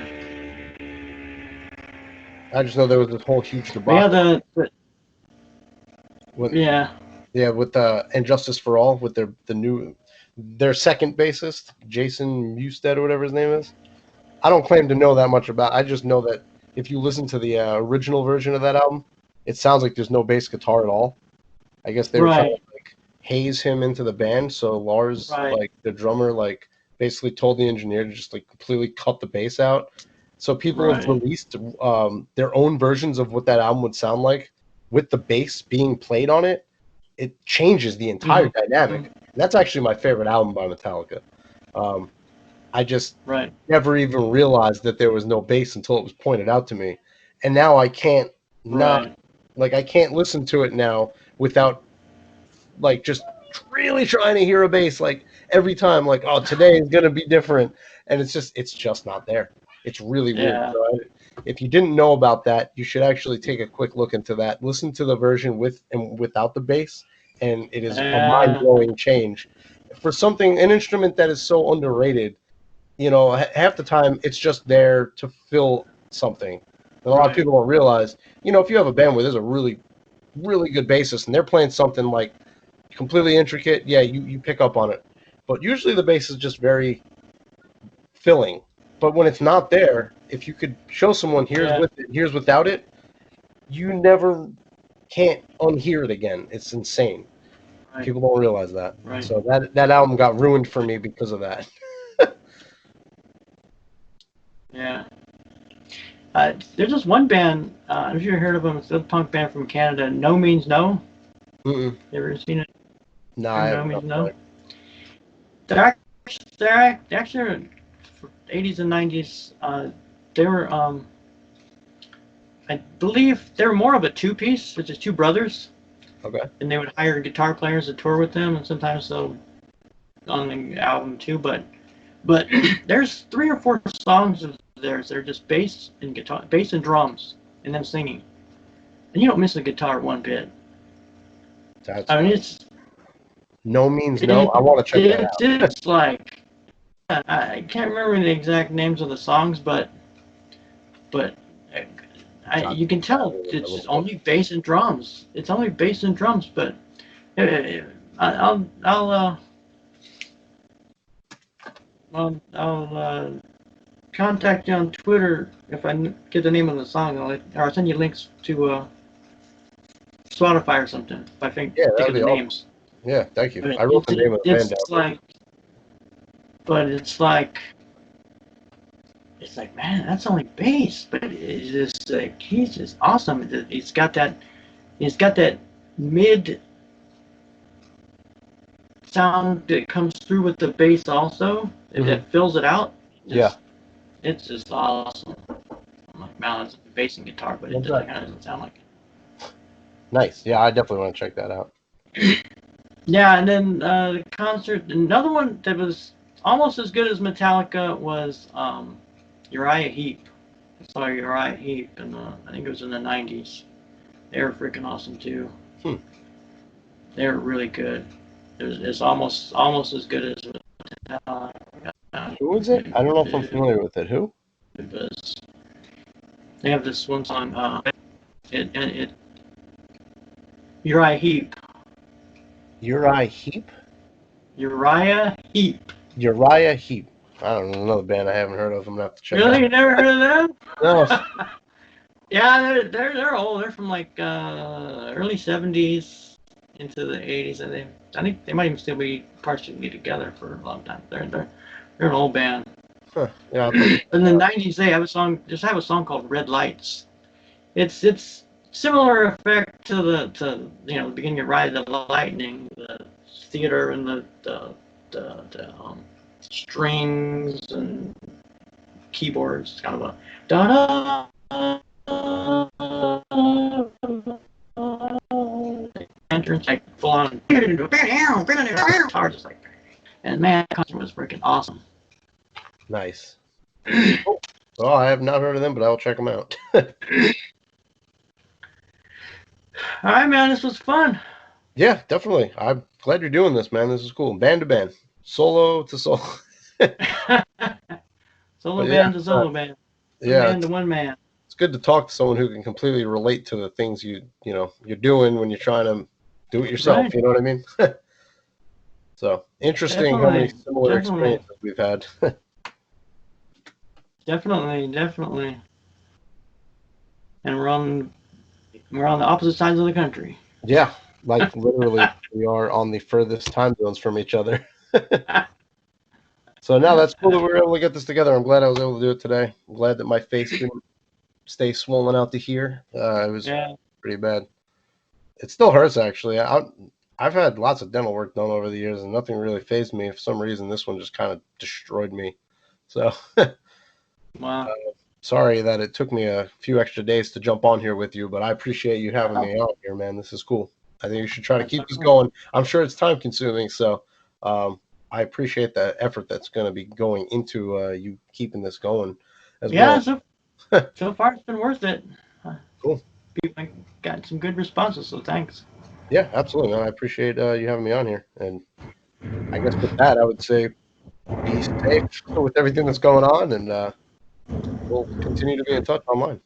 I just know there was this whole huge But yeah, debacle with yeah, with And Justice for All with their second bassist, Jason Mewstead or whatever his name is. I don't claim to know that much about. I just know that if you listen to the original version of that album, it sounds like there's no bass guitar at all. I guess they were trying right, to like haze him into the band, so Lars, right, like the drummer, like basically told the engineer to just like completely cut the bass out. So people have right. released their own versions of what that album would sound like with the bass being played on it. It changes the entire Mm-hmm. dynamic. That's actually my favorite album by Metallica. Um, I just Right, never even realized that there was no bass until it was pointed out to me, and now I can't not right. like I can't listen to it now without like just really trying to hear a bass like every time like oh today is gonna be different, and it's just not there. It's really weird. Yeah, So if you didn't know about that, you should actually take a quick look into that. Listen to the version with and without the bass, and it is a mind yeah, blowing change for an instrument that is so underrated. Half the time it's just there to fill something. And a lot of right. people don't realize, if you have a band where there's a really, really good bassist and they're playing something like completely intricate, yeah, you pick up on it. But usually the bass is just very filling. But when it's not there, if you could show someone here's Yeah, with it, here's without it, you never can't unhear it again. It's insane. right, People don't realize that. right. So that album got ruined for me because of that. Yeah. There's just one band. I don't know if you heard of them. It's a punk band from Canada. No Means No. Mm-mm. You ever seen it? No, Or I No have Means nothing No. like. They're actually for 80s and 90s. They were I believe they were more of a two-piece, which is two brothers, Okay. and they would hire guitar players to tour with them, and sometimes they'll on the album too. But there's 3 or 4 songs of theirs that are just bass and drums, and them singing, and you don't miss the guitar one bit. That's I mean, No Means No. I want to check that it's out. it's like I can't remember the exact names of the songs, but Jot you can that tell in a it's little book. only bass and drums. It's only bass and drums, but I'll contact you on Twitter if I get the name of the song. Or I'll send you links to Spotify or something if I think Yeah, of that'd the be awesome. names. Yeah, thank you. But I wrote the name of the band it's down. like, but it's like, man, that's only bass, but it's just like he's just awesome. He's got that mid sound that comes through with the bass also Mhm. that fills it out. Yeah. Just it's just awesome. I'm like, man, it's a bass and guitar, but it Okay. kind of doesn't sound like Nice. Yeah, I definitely want to check that out. it. Yeah, and then the concert, another one that was almost as good as Metallica was Uriah Heep. I saw Uriah Heep, and I think it was in the '90s. They were freaking awesome too. Hmm. They were really good. It's almost as good as Metallica. Who is it? I don't know if I'm familiar with it. Who? Because they have this one song. It Uriah Heep. Uriah Heep? Uriah Heep. Uriah Heep. I don't know, another band I haven't heard of. I'm gonna have to check Really? out. You never heard of No. them? Yeah, they're old. They're from like early '70s into the '80s, and I think they might even still be partially together for a long time. They're an old band. Huh. Yeah, I'll have to look In that the up. '90s, they have a song called Red Lights. It's similar effect to the beginning of Ride the Lightning, the theater and the strings and keyboards. It's kind of a da da entrance like full on guitar just like, and man, that concert was freaking awesome. Nice. Cool. Well, I have not heard of them, but I'll check them out. All right, man, this was fun. Yeah, definitely. I'm glad you're doing this, man. This is cool. Band to band, solo to solo. Solo But yeah, band to solo band, one yeah, man to one man. it's good to talk to someone who can completely relate to the things you're doing when you're trying to do it yourself. Right. You know what I mean? So interesting how many Definitely, similar definitely, experiences we've had. definitely. And we're on the opposite sides of the country. Yeah, like literally, we are on the furthest time zones from each other. So now that's cool that we were able to get this together. I'm glad I was able to do it today. I'm glad that my face didn't stay swollen out to here. It was Yeah. pretty bad. It still hurts actually. I've had lots of dental work done over the years, and nothing really phased me. For some reason, this one just kind of destroyed me. So Wow. sorry that it took me a few extra days to jump on here with you, but I appreciate you having me on here, man. This is cool. I think you should try to keep this going. I'm sure it's time consuming, so I appreciate the effort that's going to be going into you keeping this going as Yeah. well. So far it's been worth it. Cool. People got some good responses, so thanks. Yeah, absolutely. Man. I appreciate you having me on here. And I guess with that, I would say be safe with everything that's going on, and we'll continue to be in touch online.